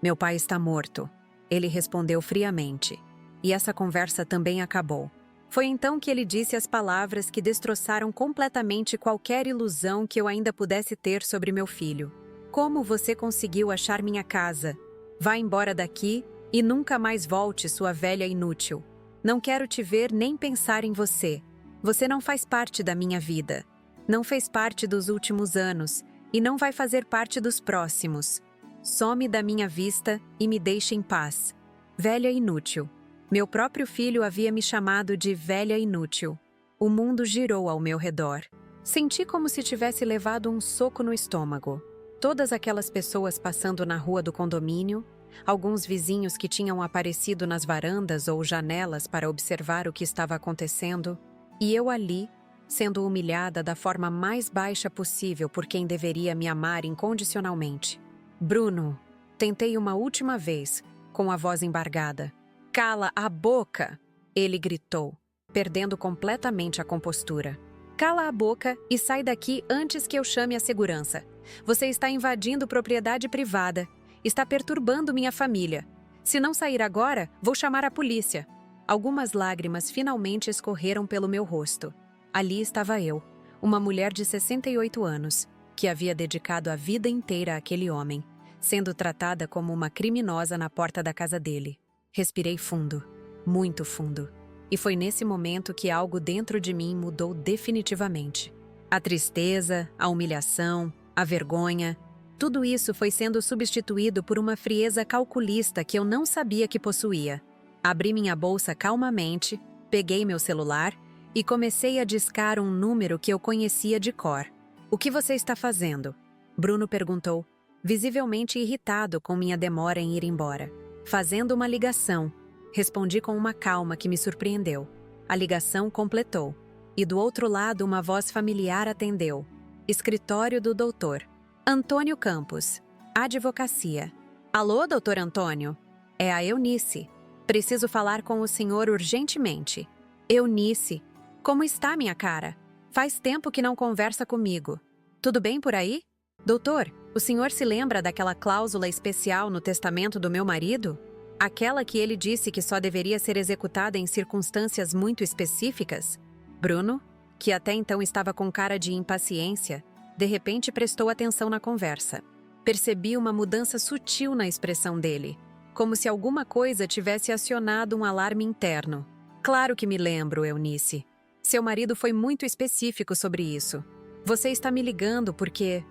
Meu pai está morto. Ele respondeu friamente. E essa conversa também acabou. Foi então que ele disse as palavras que destroçaram completamente qualquer ilusão que eu ainda pudesse ter sobre meu filho. Como você conseguiu achar minha casa? Vá embora daqui e nunca mais volte, sua velha inútil. Não quero te ver nem pensar em você. Você não faz parte da minha vida. Não fez parte dos últimos anos e não vai fazer parte dos próximos. Some da minha vista e me deixe em paz. Velha inútil. Meu próprio filho havia me chamado de velha inútil. O mundo girou ao meu redor. Senti como se tivesse levado um soco no estômago. Todas aquelas pessoas passando na rua do condomínio, alguns vizinhos que tinham aparecido nas varandas ou janelas para observar o que estava acontecendo, e eu ali, sendo humilhada da forma mais baixa possível por quem deveria me amar incondicionalmente. Bruno, tentei uma última vez, com a voz embargada. Cala a boca! Ele gritou, perdendo completamente a compostura. Cala a boca e sai daqui antes que eu chame a segurança. Você está invadindo propriedade privada. Está perturbando minha família. Se não sair agora, vou chamar a polícia. Algumas lágrimas finalmente escorreram pelo meu rosto. Ali estava eu, uma mulher de 68 anos, que havia dedicado a vida inteira àquele homem, sendo tratada como uma criminosa na porta da casa dele. Respirei fundo, muito fundo, e foi nesse momento que algo dentro de mim mudou definitivamente. A tristeza, a humilhação, a vergonha, tudo isso foi sendo substituído por uma frieza calculista que eu não sabia que possuía. Abri minha bolsa calmamente, peguei meu celular e comecei a discar um número que eu conhecia de cor. O que você está fazendo? Bruno perguntou, visivelmente irritado com minha demora em ir embora. Fazendo uma ligação. Respondi com uma calma que me surpreendeu. A ligação completou. E do outro lado uma voz familiar atendeu. Escritório do doutor. Antônio Campos. Advocacia. Alô, doutor Antônio? É a Eunice. Preciso falar com o senhor urgentemente. Eunice. Como está, minha cara? Faz tempo que não conversa comigo. Tudo bem por aí? Doutor, o senhor se lembra daquela cláusula especial no testamento do meu marido? Aquela que ele disse que só deveria ser executada em circunstâncias muito específicas? Bruno, que até então estava com cara de impaciência, de repente prestou atenção na conversa. Percebi uma mudança sutil na expressão dele, como se alguma coisa tivesse acionado um alarme interno. Claro que me lembro, Eunice. Seu marido foi muito específico sobre isso. Você está me ligando porque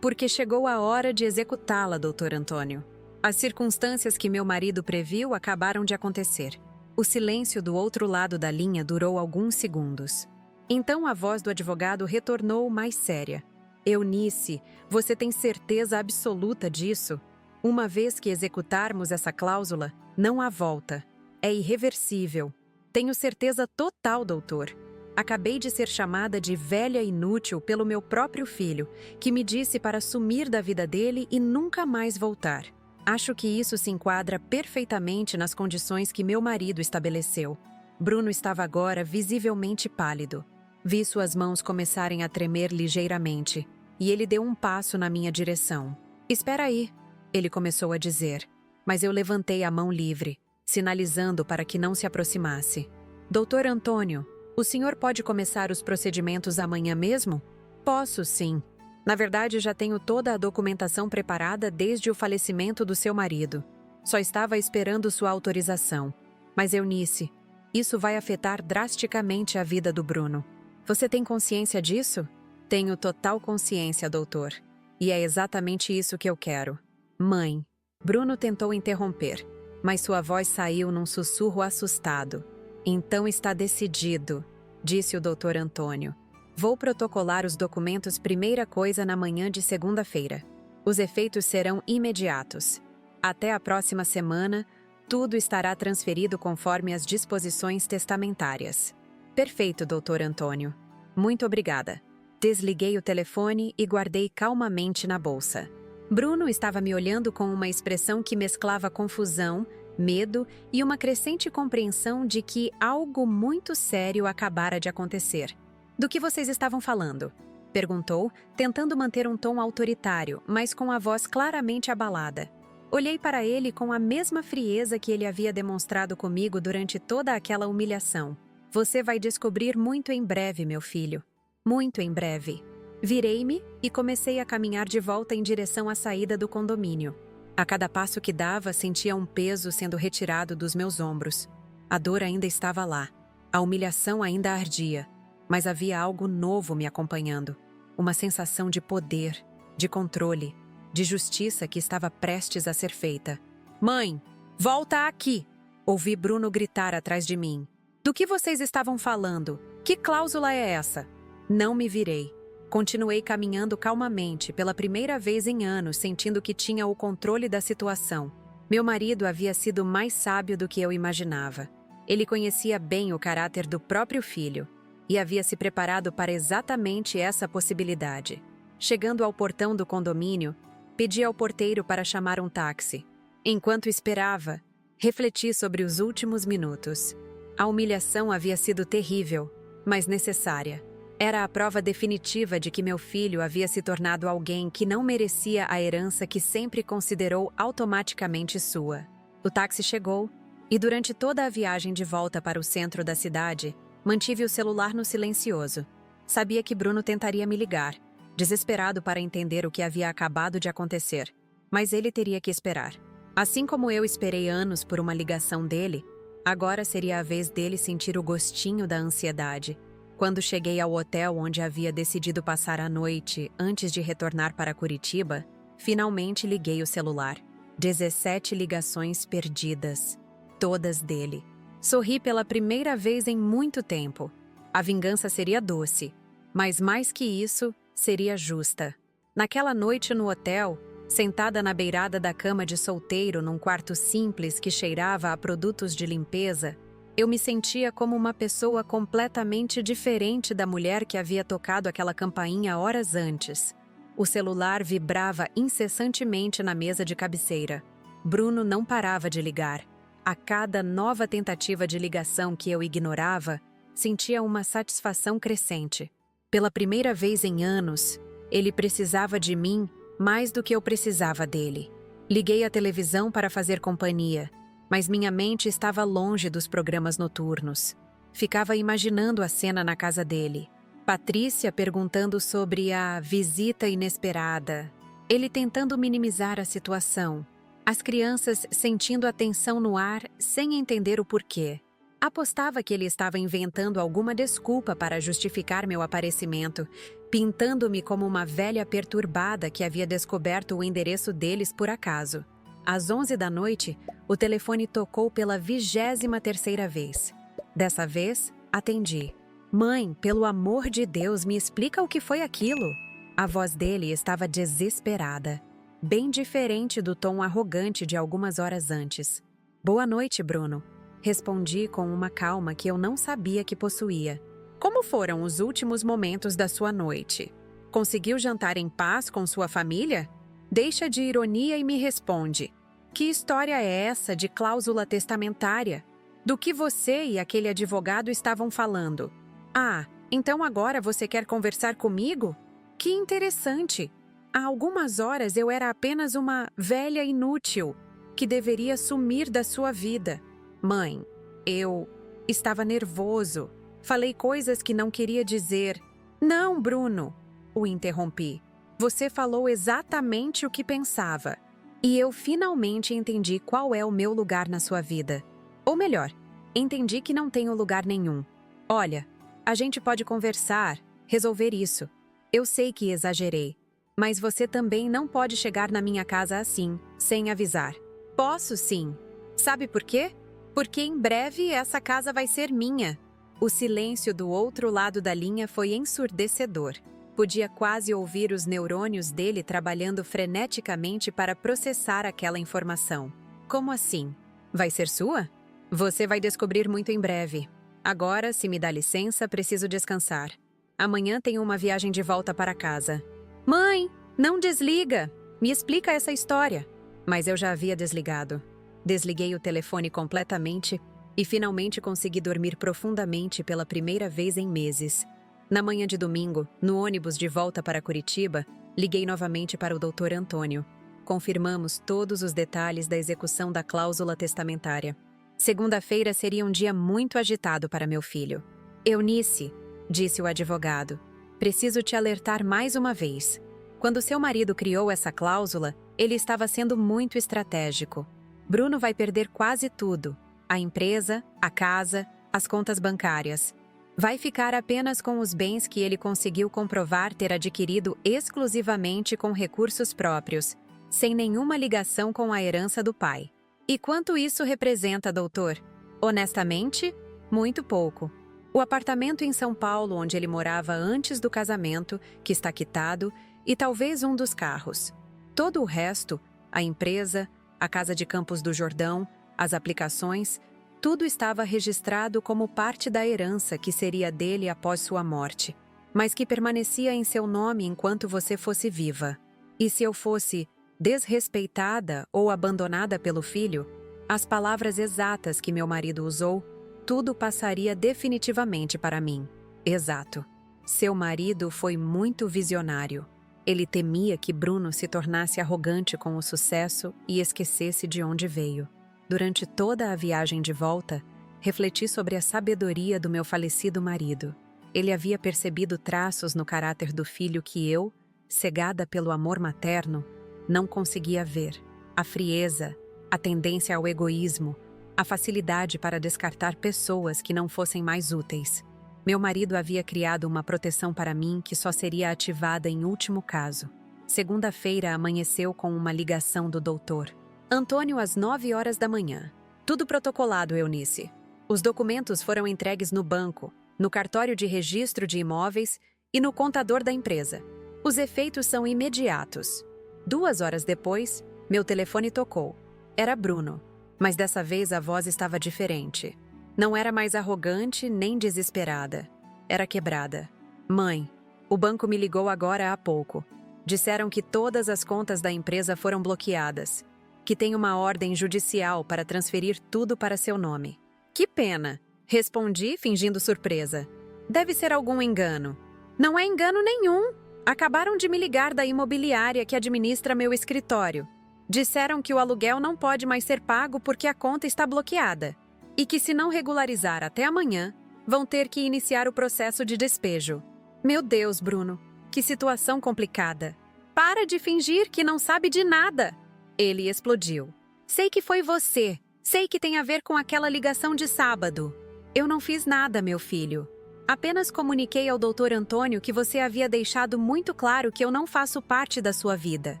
chegou a hora de executá-la, doutor Antônio. As circunstâncias que meu marido previu acabaram de acontecer. O silêncio do outro lado da linha durou alguns segundos. Então a voz do advogado retornou mais séria. Eunice, você tem certeza absoluta disso? Uma vez que executarmos essa cláusula, não há volta. É irreversível. Tenho certeza total, doutor. Acabei de ser chamada de velha inútil pelo meu próprio filho, que me disse para sumir da vida dele e nunca mais voltar. Acho que isso se enquadra perfeitamente nas condições que meu marido estabeleceu. Bruno estava agora visivelmente pálido. Vi suas mãos começarem a tremer ligeiramente, e ele deu um passo na minha direção. Espera aí, ele começou a dizer, mas eu levantei a mão livre, sinalizando para que não se aproximasse. Doutor Antônio, o senhor pode começar os procedimentos amanhã mesmo? Posso, sim. Na verdade, já tenho toda a documentação preparada desde o falecimento do seu marido. Só estava esperando sua autorização. Mas, Eunice, isso vai afetar drasticamente a vida do Bruno. Você tem consciência disso? Tenho total consciência, doutor. E é exatamente isso que eu quero. Mãe. Bruno tentou interromper, mas sua voz saiu num sussurro assustado. Então está decidido, disse o doutor Antônio. Vou protocolar os documentos primeira coisa na manhã de segunda-feira. Os efeitos serão imediatos. Até a próxima semana, tudo estará transferido conforme as disposições testamentárias. Perfeito, doutor Antônio. Muito obrigada. Desliguei o telefone e guardei calmamente na bolsa. Bruno estava me olhando com uma expressão que mesclava confusão, medo e uma crescente compreensão de que algo muito sério acabara de acontecer. "Do que vocês estavam falando?" perguntou, tentando manter um tom autoritário, mas com a voz claramente abalada. Olhei para ele com a mesma frieza que ele havia demonstrado comigo durante toda aquela humilhação. "Você vai descobrir muito em breve, meu filho. Muito em breve." Virei-me e comecei a caminhar de volta em direção à saída do condomínio. A cada passo que dava, sentia um peso sendo retirado dos meus ombros. A dor ainda estava lá. A humilhação ainda ardia. Mas havia algo novo me acompanhando. Uma sensação de poder, de controle, de justiça que estava prestes a ser feita. "Mãe, volta aqui!" Ouvi Bruno gritar atrás de mim. "Do que vocês estavam falando? Que cláusula é essa?" Não me virei. Continuei caminhando calmamente, pela primeira vez em anos, sentindo que tinha o controle da situação. Meu marido havia sido mais sábio do que eu imaginava. Ele conhecia bem o caráter do próprio filho e havia se preparado para exatamente essa possibilidade. Chegando ao portão do condomínio, pedi ao porteiro para chamar um táxi. Enquanto esperava, refleti sobre os últimos minutos. A humilhação havia sido terrível, mas necessária. Era a prova definitiva de que meu filho havia se tornado alguém que não merecia a herança que sempre considerou automaticamente sua. O táxi chegou, e durante toda a viagem de volta para o centro da cidade, mantive o celular no silencioso. Sabia que Bruno tentaria me ligar, desesperado para entender o que havia acabado de acontecer. Mas ele teria que esperar. Assim como eu esperei anos por uma ligação dele, agora seria a vez dele sentir o gostinho da ansiedade. Quando cheguei ao hotel onde havia decidido passar a noite antes de retornar para Curitiba, finalmente liguei o celular. 17 ligações perdidas. Todas dele. Sorri pela primeira vez em muito tempo. A vingança seria doce, mas mais que isso, seria justa. Naquela noite no hotel, sentada na beirada da cama de solteiro num quarto simples que cheirava a produtos de limpeza, eu me sentia como uma pessoa completamente diferente da mulher que havia tocado aquela campainha horas antes. O celular vibrava incessantemente na mesa de cabeceira. Bruno não parava de ligar. A cada nova tentativa de ligação que eu ignorava, sentia uma satisfação crescente. Pela primeira vez em anos, ele precisava de mim mais do que eu precisava dele. Liguei a televisão para fazer companhia, mas minha mente estava longe dos programas noturnos. Ficava imaginando a cena na casa dele. Patrícia perguntando sobre a visita inesperada. Ele tentando minimizar a situação. As crianças sentindo a tensão no ar sem entender o porquê. Apostava que ele estava inventando alguma desculpa para justificar meu aparecimento, pintando-me como uma velha perturbada que havia descoberto o endereço deles por acaso. Às 11 da noite, o telefone tocou pela 23ª vez. Dessa vez, atendi. "Mãe, pelo amor de Deus, me explica o que foi aquilo." A voz dele estava desesperada, bem diferente do tom arrogante de algumas horas antes. "Boa noite, Bruno." Respondi com uma calma que eu não sabia que possuía. "Como foram os últimos momentos da sua noite? Conseguiu jantar em paz com sua família?" Deixa de ironia e me responde. Que história é essa de cláusula testamentária? Do que você e aquele advogado estavam falando? Ah, então agora você quer conversar comigo? Que interessante! Há algumas horas eu era apenas uma velha inútil, que deveria sumir da sua vida. Mãe, eu estava nervoso. Falei coisas que não queria dizer. Não, Bruno, o interrompi. Você falou exatamente o que pensava. E eu finalmente entendi qual é o meu lugar na sua vida. Ou melhor, entendi que não tenho lugar nenhum. Olha, a gente pode conversar, resolver isso. Eu sei que exagerei, mas você também não pode chegar na minha casa assim, sem avisar. Posso sim. Sabe por quê? Porque em breve essa casa vai ser minha. O silêncio do outro lado da linha foi ensurdecedor. Podia quase ouvir os neurônios dele trabalhando freneticamente para processar aquela informação. Como assim? Vai ser sua? Você vai descobrir muito em breve. Agora, se me dá licença, preciso descansar. Amanhã tenho uma viagem de volta para casa. Mãe, não desliga! Me explica essa história. Mas eu já havia desligado. Desliguei o telefone completamente e finalmente consegui dormir profundamente pela primeira vez em meses. Na manhã de domingo, no ônibus de volta para Curitiba, liguei novamente para o Dr. Antônio. Confirmamos todos os detalhes da execução da cláusula testamentária. Segunda-feira seria um dia muito agitado para meu filho. Eunice, disse o advogado, preciso te alertar mais uma vez. Quando seu marido criou essa cláusula, ele estava sendo muito estratégico. Bruno vai perder quase tudo: a empresa, a casa, as contas bancárias. Vai ficar apenas com os bens que ele conseguiu comprovar ter adquirido exclusivamente com recursos próprios, sem nenhuma ligação com a herança do pai. E quanto isso representa, doutor? Honestamente, muito pouco. O apartamento em São Paulo, onde ele morava antes do casamento, que está quitado, e talvez um dos carros. Todo o resto, a empresa, a casa de Campos do Jordão, as aplicações, tudo estava registrado como parte da herança que seria dele após sua morte, mas que permanecia em seu nome enquanto você fosse viva. E se eu fosse desrespeitada ou abandonada pelo filho, as palavras exatas que meu marido usou, tudo passaria definitivamente para mim. Exato. Seu marido foi muito visionário. Ele temia que Bruno se tornasse arrogante com o sucesso e esquecesse de onde veio. Durante toda a viagem de volta, refleti sobre a sabedoria do meu falecido marido. Ele havia percebido traços no caráter do filho que eu, cegada pelo amor materno, não conseguia ver. A frieza, a tendência ao egoísmo, a facilidade para descartar pessoas que não fossem mais úteis. Meu marido havia criado uma proteção para mim que só seria ativada em último caso. Segunda-feira amanheceu com uma ligação do doutor Antônio às 9 horas da manhã. Tudo protocolado, Eunice. Os documentos foram entregues no banco, no cartório de registro de imóveis e no contador da empresa. Os efeitos são imediatos. 2 horas depois, meu telefone tocou. Era Bruno, mas dessa vez a voz estava diferente. Não era mais arrogante nem desesperada. Era quebrada. Mãe, o banco me ligou agora há pouco. Disseram que todas as contas da empresa foram bloqueadas, que tem uma ordem judicial para transferir tudo para seu nome. Que pena, respondi fingindo surpresa. Deve ser algum engano. Não é engano nenhum. Acabaram de me ligar da imobiliária que administra meu escritório. Disseram que o aluguel não pode mais ser pago porque a conta está bloqueada. E que se não regularizar até amanhã, vão ter que iniciar o processo de despejo. Meu Deus, Bruno, que situação complicada. Para de fingir que não sabe de nada. Ele explodiu. Sei que foi você. Sei que tem a ver com aquela ligação de sábado. Eu não fiz nada, meu filho. Apenas comuniquei ao Dr. Antônio que você havia deixado muito claro que eu não faço parte da sua vida.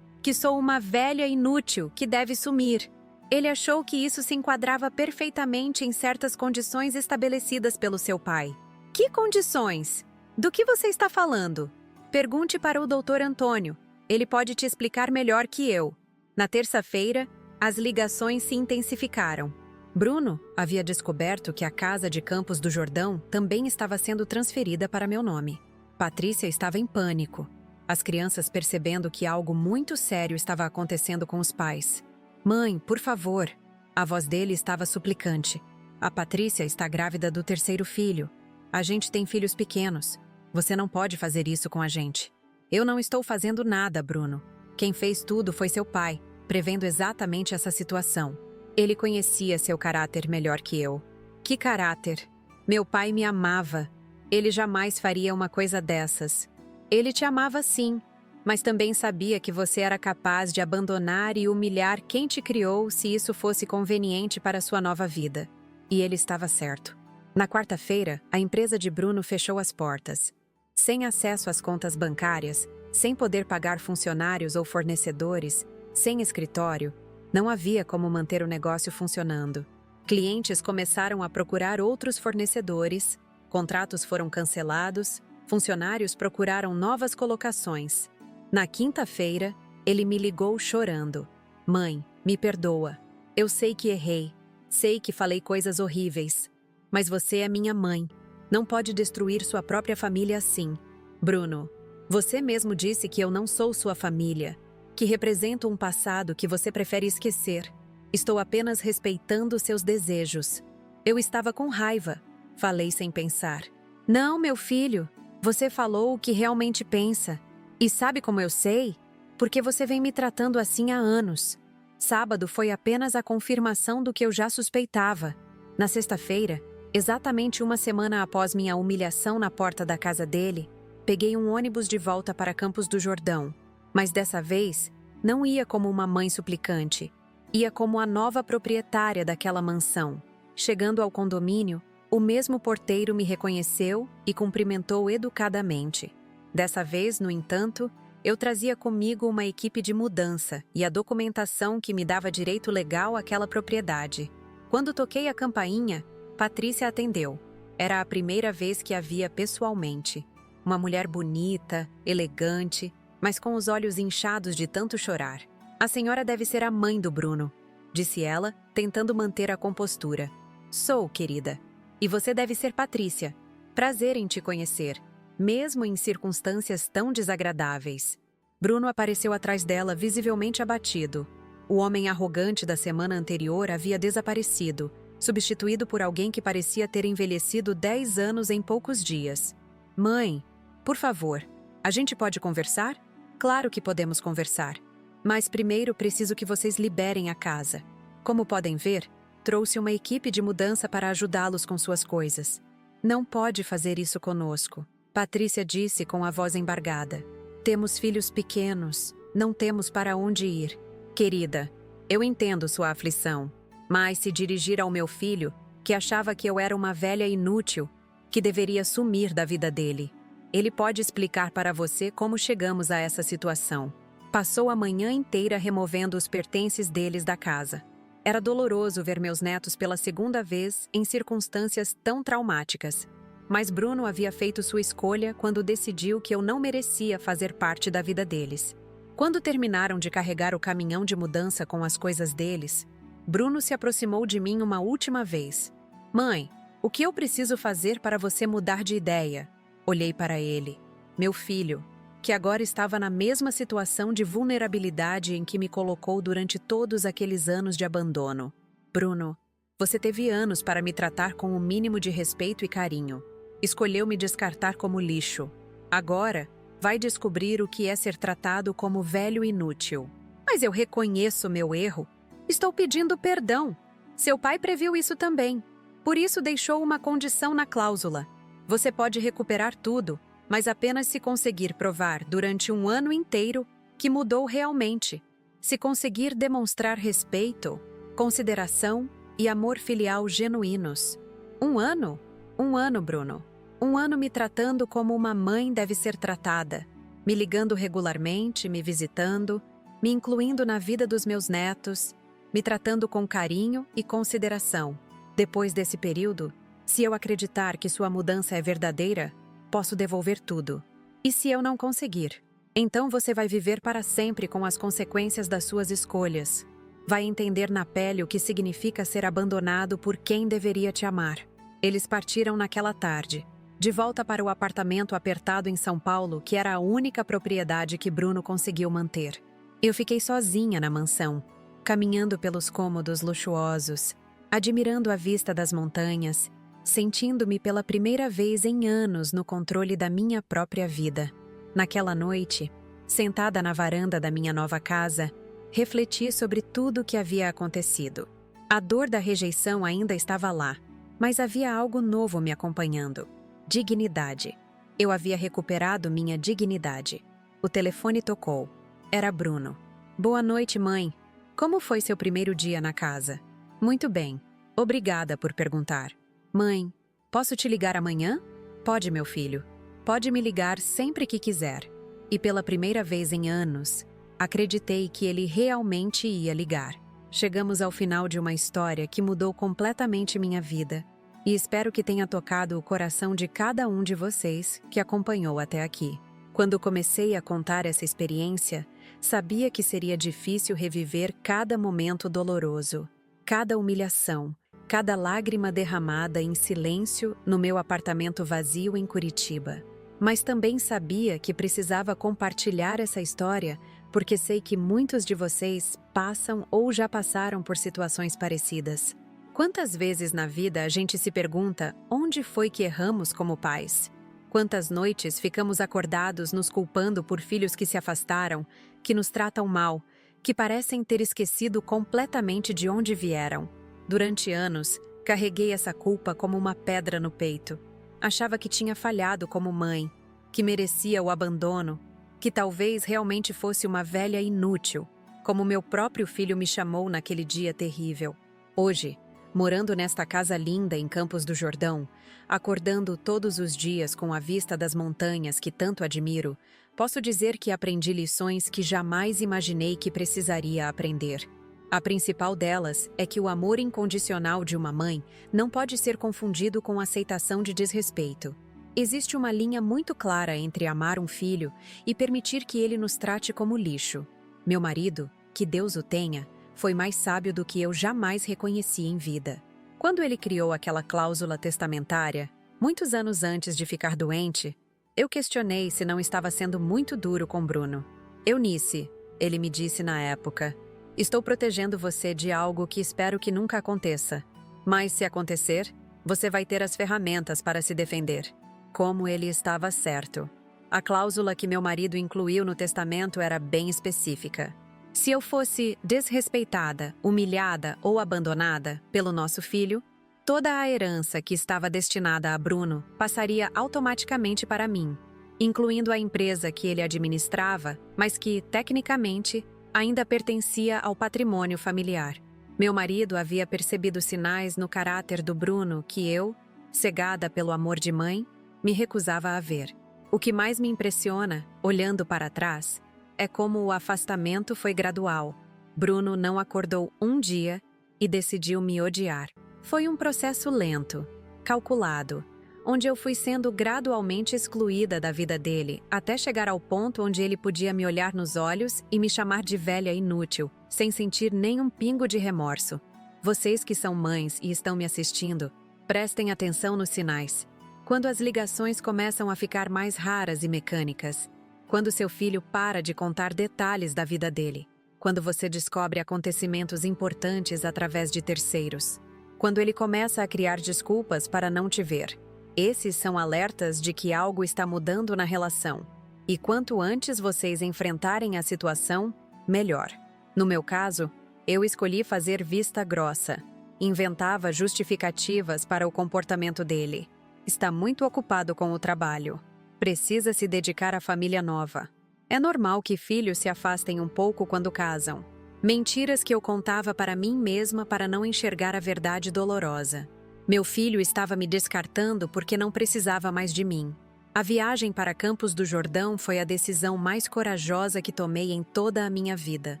Que sou uma velha inútil que deve sumir. Ele achou que isso se enquadrava perfeitamente em certas condições estabelecidas pelo seu pai. Que condições? Do que você está falando? Pergunte para o Dr. Antônio. Ele pode te explicar melhor que eu. Na terça-feira, as ligações se intensificaram. Bruno havia descoberto que a casa de Campos do Jordão também estava sendo transferida para meu nome. Patrícia estava em pânico. As crianças percebendo que algo muito sério estava acontecendo com os pais. Mãe, por favor. A voz dele estava suplicante. A Patrícia está grávida do 3º filho. A gente tem filhos pequenos. Você não pode fazer isso com a gente. Eu não estou fazendo nada, Bruno. Quem fez tudo foi seu pai, prevendo exatamente essa situação. Ele conhecia seu caráter melhor que eu. Que caráter? Meu pai me amava. Ele jamais faria uma coisa dessas. Ele te amava sim, mas também sabia que você era capaz de abandonar e humilhar quem te criou se isso fosse conveniente para sua nova vida. E ele estava certo. Na quarta-feira, a empresa de Bruno fechou as portas. Sem acesso às contas bancárias, sem poder pagar funcionários ou fornecedores, sem escritório, não havia como manter o negócio funcionando. Clientes começaram a procurar outros fornecedores, contratos foram cancelados, funcionários procuraram novas colocações. Na quinta-feira, ele me ligou chorando. Mãe, me perdoa. Eu sei que errei. Sei que falei coisas horríveis. Mas você é minha mãe. Não pode destruir sua própria família assim. Bruno, você mesmo disse que eu não sou sua família, que represento um passado que você prefere esquecer. Estou apenas respeitando seus desejos. Eu estava com raiva. Falei sem pensar. Não, meu filho. Você falou o que realmente pensa. E sabe como eu sei? Porque você vem me tratando assim há anos. Sábado foi apenas a confirmação do que eu já suspeitava. Na sexta-feira, exatamente uma semana após minha humilhação na porta da casa dele, peguei um ônibus de volta para Campos do Jordão. Mas dessa vez, não ia como uma mãe suplicante. Ia como a nova proprietária daquela mansão. Chegando ao condomínio, o mesmo porteiro me reconheceu e cumprimentou educadamente. Dessa vez, no entanto, eu trazia comigo uma equipe de mudança e a documentação que me dava direito legal àquela propriedade. Quando toquei a campainha, Patrícia atendeu. Era a primeira vez que a via pessoalmente. Uma mulher bonita, elegante, mas com os olhos inchados de tanto chorar. A senhora deve ser a mãe do Bruno, disse ela, tentando manter a compostura. Sou, querida. E você deve ser Patrícia. Prazer em te conhecer, mesmo em circunstâncias tão desagradáveis. Bruno apareceu atrás dela, visivelmente abatido. O homem arrogante da semana anterior havia desaparecido, substituído por alguém que parecia ter envelhecido 10 anos em poucos dias. Mãe, por favor, a gente pode conversar? Claro que podemos conversar. Mas primeiro preciso que vocês liberem a casa. Como podem ver, trouxe uma equipe de mudança para ajudá-los com suas coisas. Não pode fazer isso conosco, Patrícia disse com a voz embargada. Temos filhos pequenos, não temos para onde ir. Querida, eu entendo sua aflição, mas se dirigir ao meu filho, que achava que eu era uma velha inútil, que deveria sumir da vida dele. Ele pode explicar para você como chegamos a essa situação. Passou a manhã inteira removendo os pertences deles da casa. Era doloroso ver meus netos pela segunda vez em circunstâncias tão traumáticas. Mas Bruno havia feito sua escolha quando decidiu que eu não merecia fazer parte da vida deles. Quando terminaram de carregar o caminhão de mudança com as coisas deles, Bruno se aproximou de mim uma última vez. Mãe, o que eu preciso fazer para você mudar de ideia? Olhei para ele, meu filho, que agora estava na mesma situação de vulnerabilidade em que me colocou durante todos aqueles anos de abandono. Bruno, você teve anos para me tratar com o mínimo de respeito e carinho. Escolheu me descartar como lixo. Agora, vai descobrir o que é ser tratado como velho inútil. Mas eu reconheço meu erro. Estou pedindo perdão. Seu pai previu isso também. Por isso deixou uma condição na cláusula. Você pode recuperar tudo, mas apenas se conseguir provar durante um ano inteiro que mudou realmente. Se conseguir demonstrar respeito, consideração e amor filial genuínos. Um ano? Um ano, Bruno. Um ano me tratando como uma mãe deve ser tratada. Me ligando regularmente, me visitando, me incluindo na vida dos meus netos, me tratando com carinho e consideração. Depois desse período, se eu acreditar que sua mudança é verdadeira, posso devolver tudo. E se eu não conseguir? Então você vai viver para sempre com as consequências das suas escolhas. Vai entender na pele o que significa ser abandonado por quem deveria te amar. Eles partiram naquela tarde, de volta para o apartamento apertado em São Paulo, que era a única propriedade que Bruno conseguiu manter. Eu fiquei sozinha na mansão, caminhando pelos cômodos luxuosos, admirando a vista das montanhas, sentindo-me pela primeira vez em anos no controle da minha própria vida. Naquela noite, sentada na varanda da minha nova casa, refleti sobre tudo o que havia acontecido. A dor da rejeição ainda estava lá, mas havia algo novo me acompanhando. Dignidade. Eu havia recuperado minha dignidade. O telefone tocou. Era Bruno. Boa noite, mãe. Como foi seu primeiro dia na casa? Muito bem. Obrigada por perguntar. Mãe, posso te ligar amanhã? Pode, meu filho. Pode me ligar sempre que quiser. E pela primeira vez em anos, acreditei que ele realmente ia ligar. Chegamos ao final de uma história que mudou completamente minha vida. E espero que tenha tocado o coração de cada um de vocês que acompanhou até aqui. Quando comecei a contar essa experiência, sabia que seria difícil reviver cada momento doloroso, cada humilhação, cada lágrima derramada em silêncio no meu apartamento vazio em Curitiba. Mas também sabia que precisava compartilhar essa história porque sei que muitos de vocês passam ou já passaram por situações parecidas. Quantas vezes na vida a gente se pergunta onde foi que erramos como pais? Quantas noites ficamos acordados nos culpando por filhos que se afastaram, que nos tratam mal, que parecem ter esquecido completamente de onde vieram? Durante anos, carreguei essa culpa como uma pedra no peito. Achava que tinha falhado como mãe, que merecia o abandono, que talvez realmente fosse uma velha inútil, como meu próprio filho me chamou naquele dia terrível. Hoje, morando nesta casa linda em Campos do Jordão, acordando todos os dias com a vista das montanhas que tanto admiro, posso dizer que aprendi lições que jamais imaginei que precisaria aprender. A principal delas é que o amor incondicional de uma mãe não pode ser confundido com aceitação de desrespeito. Existe uma linha muito clara entre amar um filho e permitir que ele nos trate como lixo. Meu marido, que Deus o tenha, foi mais sábio do que eu jamais reconheci em vida. Quando ele criou aquela cláusula testamentária, muitos anos antes de ficar doente, eu questionei se não estava sendo muito duro com Bruno. Eunice, ele me disse na época, estou protegendo você de algo que espero que nunca aconteça. Mas se acontecer, você vai ter as ferramentas para se defender. Como ele estava certo. A cláusula que meu marido incluiu no testamento era bem específica. Se eu fosse desrespeitada, humilhada ou abandonada pelo nosso filho, toda a herança que estava destinada a Bruno passaria automaticamente para mim, incluindo a empresa que ele administrava, mas que, tecnicamente, ainda pertencia ao patrimônio familiar. Meu marido havia percebido sinais no caráter do Bruno que eu, cegada pelo amor de mãe, me recusava a ver. O que mais me impressiona, olhando para trás, é como o afastamento foi gradual. Bruno não acordou um dia e decidiu me odiar. Foi um processo lento, calculado, onde eu fui sendo gradualmente excluída da vida dele, até chegar ao ponto onde ele podia me olhar nos olhos e me chamar de velha inútil, sem sentir nenhum pingo de remorso. Vocês que são mães e estão me assistindo, prestem atenção nos sinais. Quando as ligações começam a ficar mais raras e mecânicas, quando seu filho para de contar detalhes da vida dele, quando você descobre acontecimentos importantes através de terceiros, quando ele começa a criar desculpas para não te ver. Esses são alertas de que algo está mudando na relação. E quanto antes vocês enfrentarem a situação, melhor. No meu caso, eu escolhi fazer vista grossa. Inventava justificativas para o comportamento dele. Está muito ocupado com o trabalho. Precisa se dedicar à família nova. É normal que filhos se afastem um pouco quando casam. Mentiras que eu contava para mim mesma para não enxergar a verdade dolorosa. Meu filho estava me descartando porque não precisava mais de mim. A viagem para Campos do Jordão foi a decisão mais corajosa que tomei em toda a minha vida.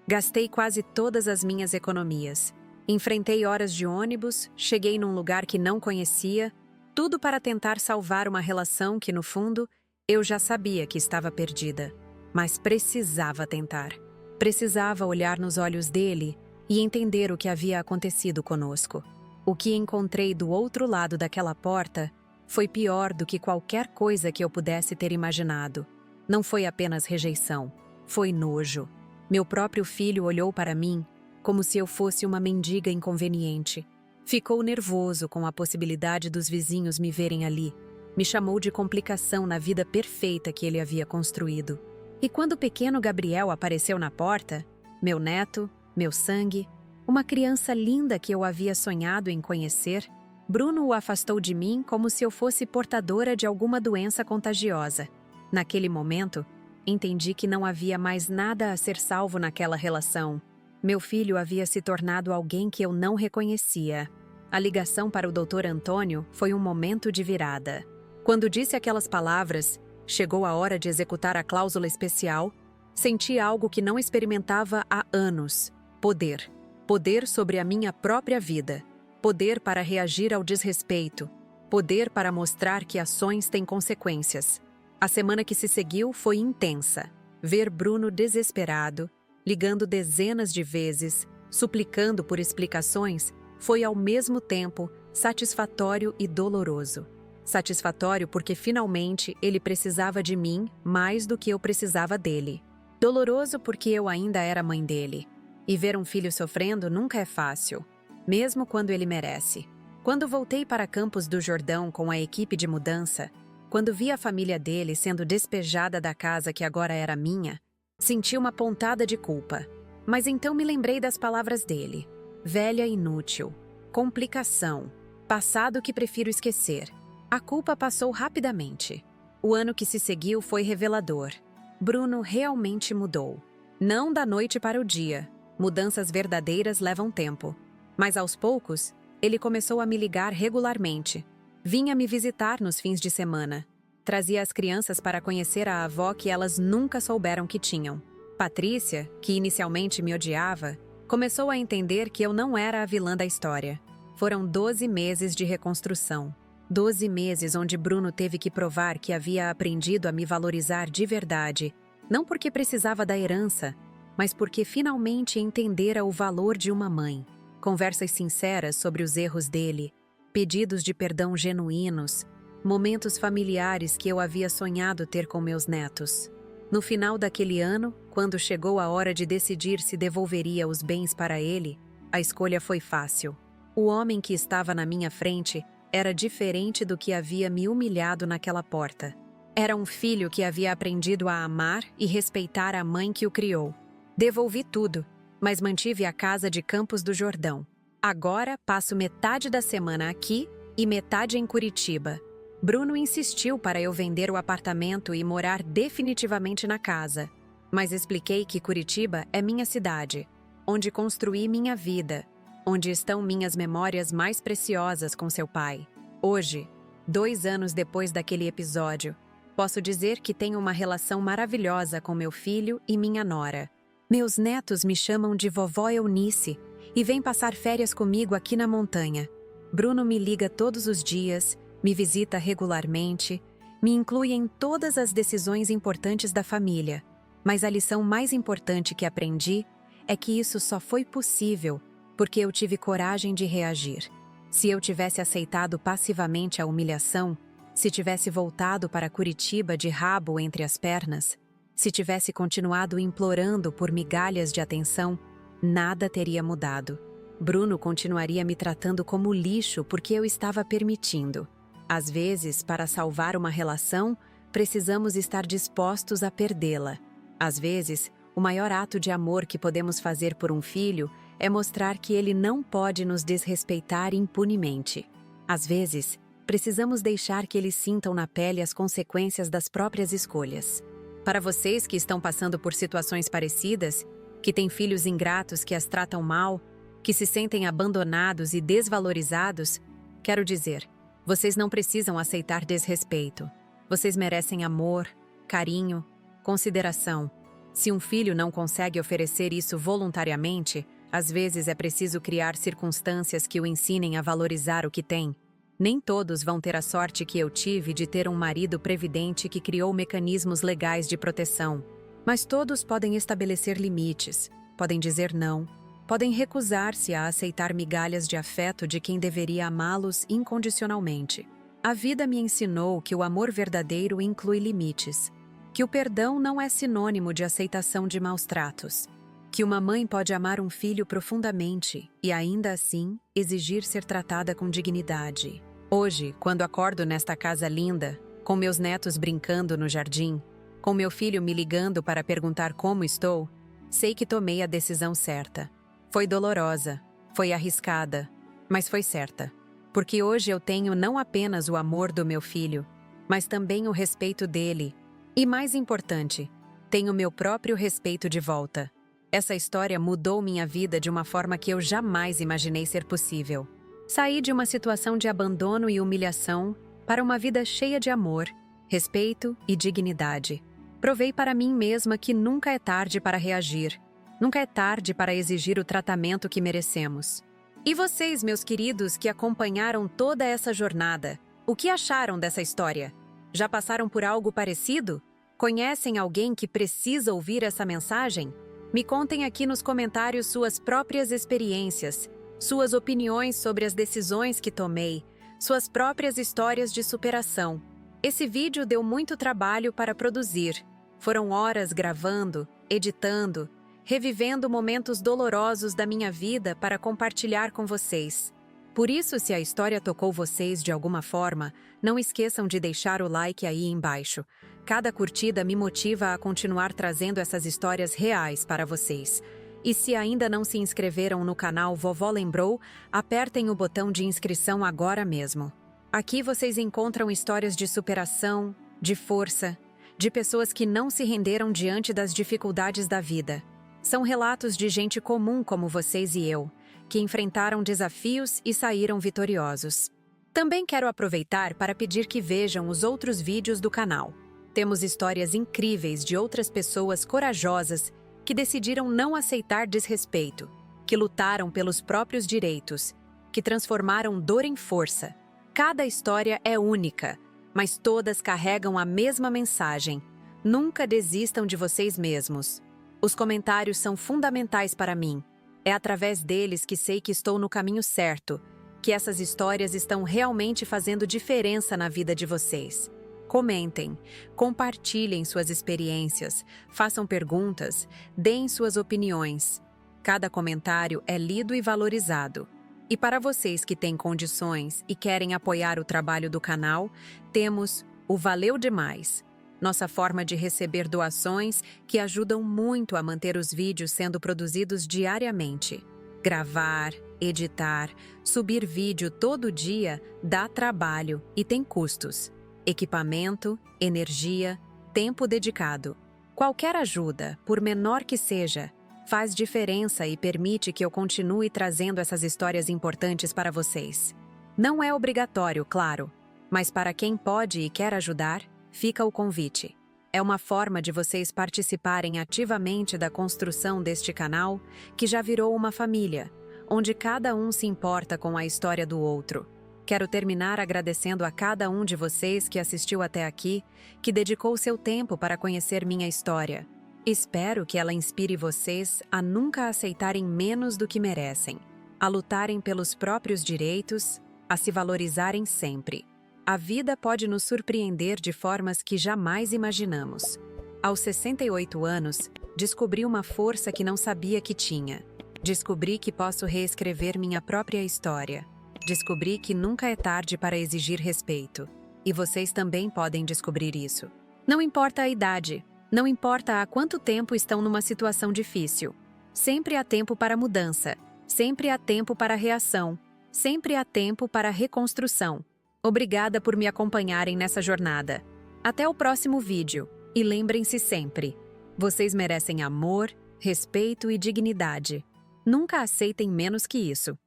Gastei quase todas as minhas economias. Enfrentei horas de ônibus, cheguei num lugar que não conhecia, tudo para tentar salvar uma relação que, no fundo, eu já sabia que estava perdida. Mas precisava tentar. Precisava olhar nos olhos dele e entender o que havia acontecido conosco. O que encontrei do outro lado daquela porta foi pior do que qualquer coisa que eu pudesse ter imaginado. Não foi apenas rejeição, foi nojo. Meu próprio filho olhou para mim como se eu fosse uma mendiga inconveniente. Ficou nervoso com a possibilidade dos vizinhos me verem ali. Me chamou de complicação na vida perfeita que ele havia construído. E quando o pequeno Gabriel apareceu na porta, meu neto, meu sangue, uma criança linda que eu havia sonhado em conhecer, Bruno o afastou de mim como se eu fosse portadora de alguma doença contagiosa. Naquele momento, entendi que não havia mais nada a ser salvo naquela relação. Meu filho havia se tornado alguém que eu não reconhecia. A ligação para o Dr. Antônio foi um momento de virada. Quando disse aquelas palavras, chegou a hora de executar a cláusula especial, senti algo que não experimentava há anos. Poder. Poder sobre a minha própria vida. Poder para reagir ao desrespeito. Poder para mostrar que ações têm consequências. A semana que se seguiu foi intensa. Ver Bruno desesperado, ligando dezenas de vezes, suplicando por explicações, foi ao mesmo tempo satisfatório e doloroso. Satisfatório porque finalmente ele precisava de mim mais do que eu precisava dele. Doloroso porque eu ainda era mãe dele. E ver um filho sofrendo nunca é fácil, mesmo quando ele merece. Quando voltei para Campos do Jordão com a equipe de mudança, quando vi a família dele sendo despejada da casa que agora era minha, senti uma pontada de culpa. Mas então me lembrei das palavras dele. Velha inútil, complicação, passado que prefiro esquecer. A culpa passou rapidamente. O ano que se seguiu foi revelador. Bruno realmente mudou. Não da noite para o dia. Mudanças verdadeiras levam tempo. Mas aos poucos, ele começou a me ligar regularmente. Vinha me visitar nos fins de semana. Trazia as crianças para conhecer a avó que elas nunca souberam que tinham. Patrícia, que inicialmente me odiava, começou a entender que eu não era a vilã da história. Foram 12 meses de reconstrução. 12 meses onde Bruno teve que provar que havia aprendido a me valorizar de verdade, não porque precisava da herança, mas porque finalmente entendera o valor de uma mãe. Conversas sinceras sobre os erros dele, pedidos de perdão genuínos, momentos familiares que eu havia sonhado ter com meus netos. No final daquele ano, quando chegou a hora de decidir se devolveria os bens para ele, a escolha foi fácil. O homem que estava na minha frente era diferente do que havia me humilhado naquela porta. Era um filho que havia aprendido a amar e respeitar a mãe que o criou. Devolvi tudo, mas mantive a casa de Campos do Jordão. Agora passo metade da semana aqui e metade em Curitiba. Bruno insistiu para eu vender o apartamento e morar definitivamente na casa. Mas expliquei que Curitiba é minha cidade, onde construí minha vida, onde estão minhas memórias mais preciosas com seu pai. Hoje, 2 anos depois daquele episódio, posso dizer que tenho uma relação maravilhosa com meu filho e minha nora. Meus netos me chamam de vovó Eunice e vêm passar férias comigo aqui na montanha. Bruno me liga todos os dias, me visita regularmente, me inclui em todas as decisões importantes da família. Mas a lição mais importante que aprendi é que isso só foi possível porque eu tive coragem de reagir. Se eu tivesse aceitado passivamente a humilhação, se tivesse voltado para Curitiba de rabo entre as pernas, se tivesse continuado implorando por migalhas de atenção, nada teria mudado. Bruno continuaria me tratando como lixo porque eu estava permitindo. Às vezes, para salvar uma relação, precisamos estar dispostos a perdê-la. Às vezes, o maior ato de amor que podemos fazer por um filho é mostrar que ele não pode nos desrespeitar impunemente. Às vezes, precisamos deixar que eles sintam na pele as consequências das próprias escolhas. Para vocês que estão passando por situações parecidas, que têm filhos ingratos que as tratam mal, que se sentem abandonados e desvalorizados, quero dizer, vocês não precisam aceitar desrespeito. Vocês merecem amor, carinho, consideração. Se um filho não consegue oferecer isso voluntariamente, às vezes é preciso criar circunstâncias que o ensinem a valorizar o que tem. Nem todos vão ter a sorte que eu tive de ter um marido previdente que criou mecanismos legais de proteção. Mas todos podem estabelecer limites, podem dizer não, podem recusar-se a aceitar migalhas de afeto de quem deveria amá-los incondicionalmente. A vida me ensinou que o amor verdadeiro inclui limites, que o perdão não é sinônimo de aceitação de maus tratos, que uma mãe pode amar um filho profundamente e ainda assim exigir ser tratada com dignidade. Hoje, quando acordo nesta casa linda, com meus netos brincando no jardim, com meu filho me ligando para perguntar como estou, sei que tomei a decisão certa. Foi dolorosa, foi arriscada, mas foi certa. Porque hoje eu tenho não apenas o amor do meu filho, mas também o respeito dele. E mais importante, tenho meu próprio respeito de volta. Essa história mudou minha vida de uma forma que eu jamais imaginei ser possível. Saí de uma situação de abandono e humilhação para uma vida cheia de amor, respeito e dignidade. Provei para mim mesma que nunca é tarde para reagir, nunca é tarde para exigir o tratamento que merecemos. E vocês, meus queridos, que acompanharam toda essa jornada, o que acharam dessa história? Já passaram por algo parecido? Conhecem alguém que precisa ouvir essa mensagem? Me contem aqui nos comentários suas próprias experiências, suas opiniões sobre as decisões que tomei, suas próprias histórias de superação. Esse vídeo deu muito trabalho para produzir. Foram horas gravando, editando, revivendo momentos dolorosos da minha vida para compartilhar com vocês. Por isso, se a história tocou vocês de alguma forma, não esqueçam de deixar o like aí embaixo. Cada curtida me motiva a continuar trazendo essas histórias reais para vocês. E se ainda não se inscreveram no canal Vovó Lembrou, apertem o botão de inscrição agora mesmo. Aqui vocês encontram histórias de superação, de força, de pessoas que não se renderam diante das dificuldades da vida. São relatos de gente comum como vocês e eu, que enfrentaram desafios e saíram vitoriosos. Também quero aproveitar para pedir que vejam os outros vídeos do canal. Temos histórias incríveis de outras pessoas corajosas que decidiram não aceitar desrespeito, que lutaram pelos próprios direitos, que transformaram dor em força. Cada história é única, mas todas carregam a mesma mensagem. Nunca desistam de vocês mesmos. Os comentários são fundamentais para mim. É através deles que sei que estou no caminho certo, que essas histórias estão realmente fazendo diferença na vida de vocês. Comentem, compartilhem suas experiências, façam perguntas, deem suas opiniões. Cada comentário é lido e valorizado. E para vocês que têm condições e querem apoiar o trabalho do canal, temos o Valeu Demais, nossa forma de receber doações que ajudam muito a manter os vídeos sendo produzidos diariamente. Gravar, editar, subir vídeo todo dia dá trabalho e tem custos. Equipamento, energia, tempo dedicado. Qualquer ajuda, por menor que seja, faz diferença e permite que eu continue trazendo essas histórias importantes para vocês. Não é obrigatório, claro, mas para quem pode e quer ajudar, fica o convite. É uma forma de vocês participarem ativamente da construção deste canal, que já virou uma família, onde cada um se importa com a história do outro. Quero terminar agradecendo a cada um de vocês que assistiu até aqui, que dedicou seu tempo para conhecer minha história. Espero que ela inspire vocês a nunca aceitarem menos do que merecem, a lutarem pelos próprios direitos, a se valorizarem sempre. A vida pode nos surpreender de formas que jamais imaginamos. Aos 68 anos, descobri uma força que não sabia que tinha. Descobri que posso reescrever minha própria história. Descobri que nunca é tarde para exigir respeito. E vocês também podem descobrir isso. Não importa a idade, não importa há quanto tempo estão numa situação difícil. Sempre há tempo para mudança, sempre há tempo para reação, sempre há tempo para reconstrução. Obrigada por me acompanharem nessa jornada. Até o próximo vídeo. E lembrem-se sempre, vocês merecem amor, respeito e dignidade. Nunca aceitem menos que isso.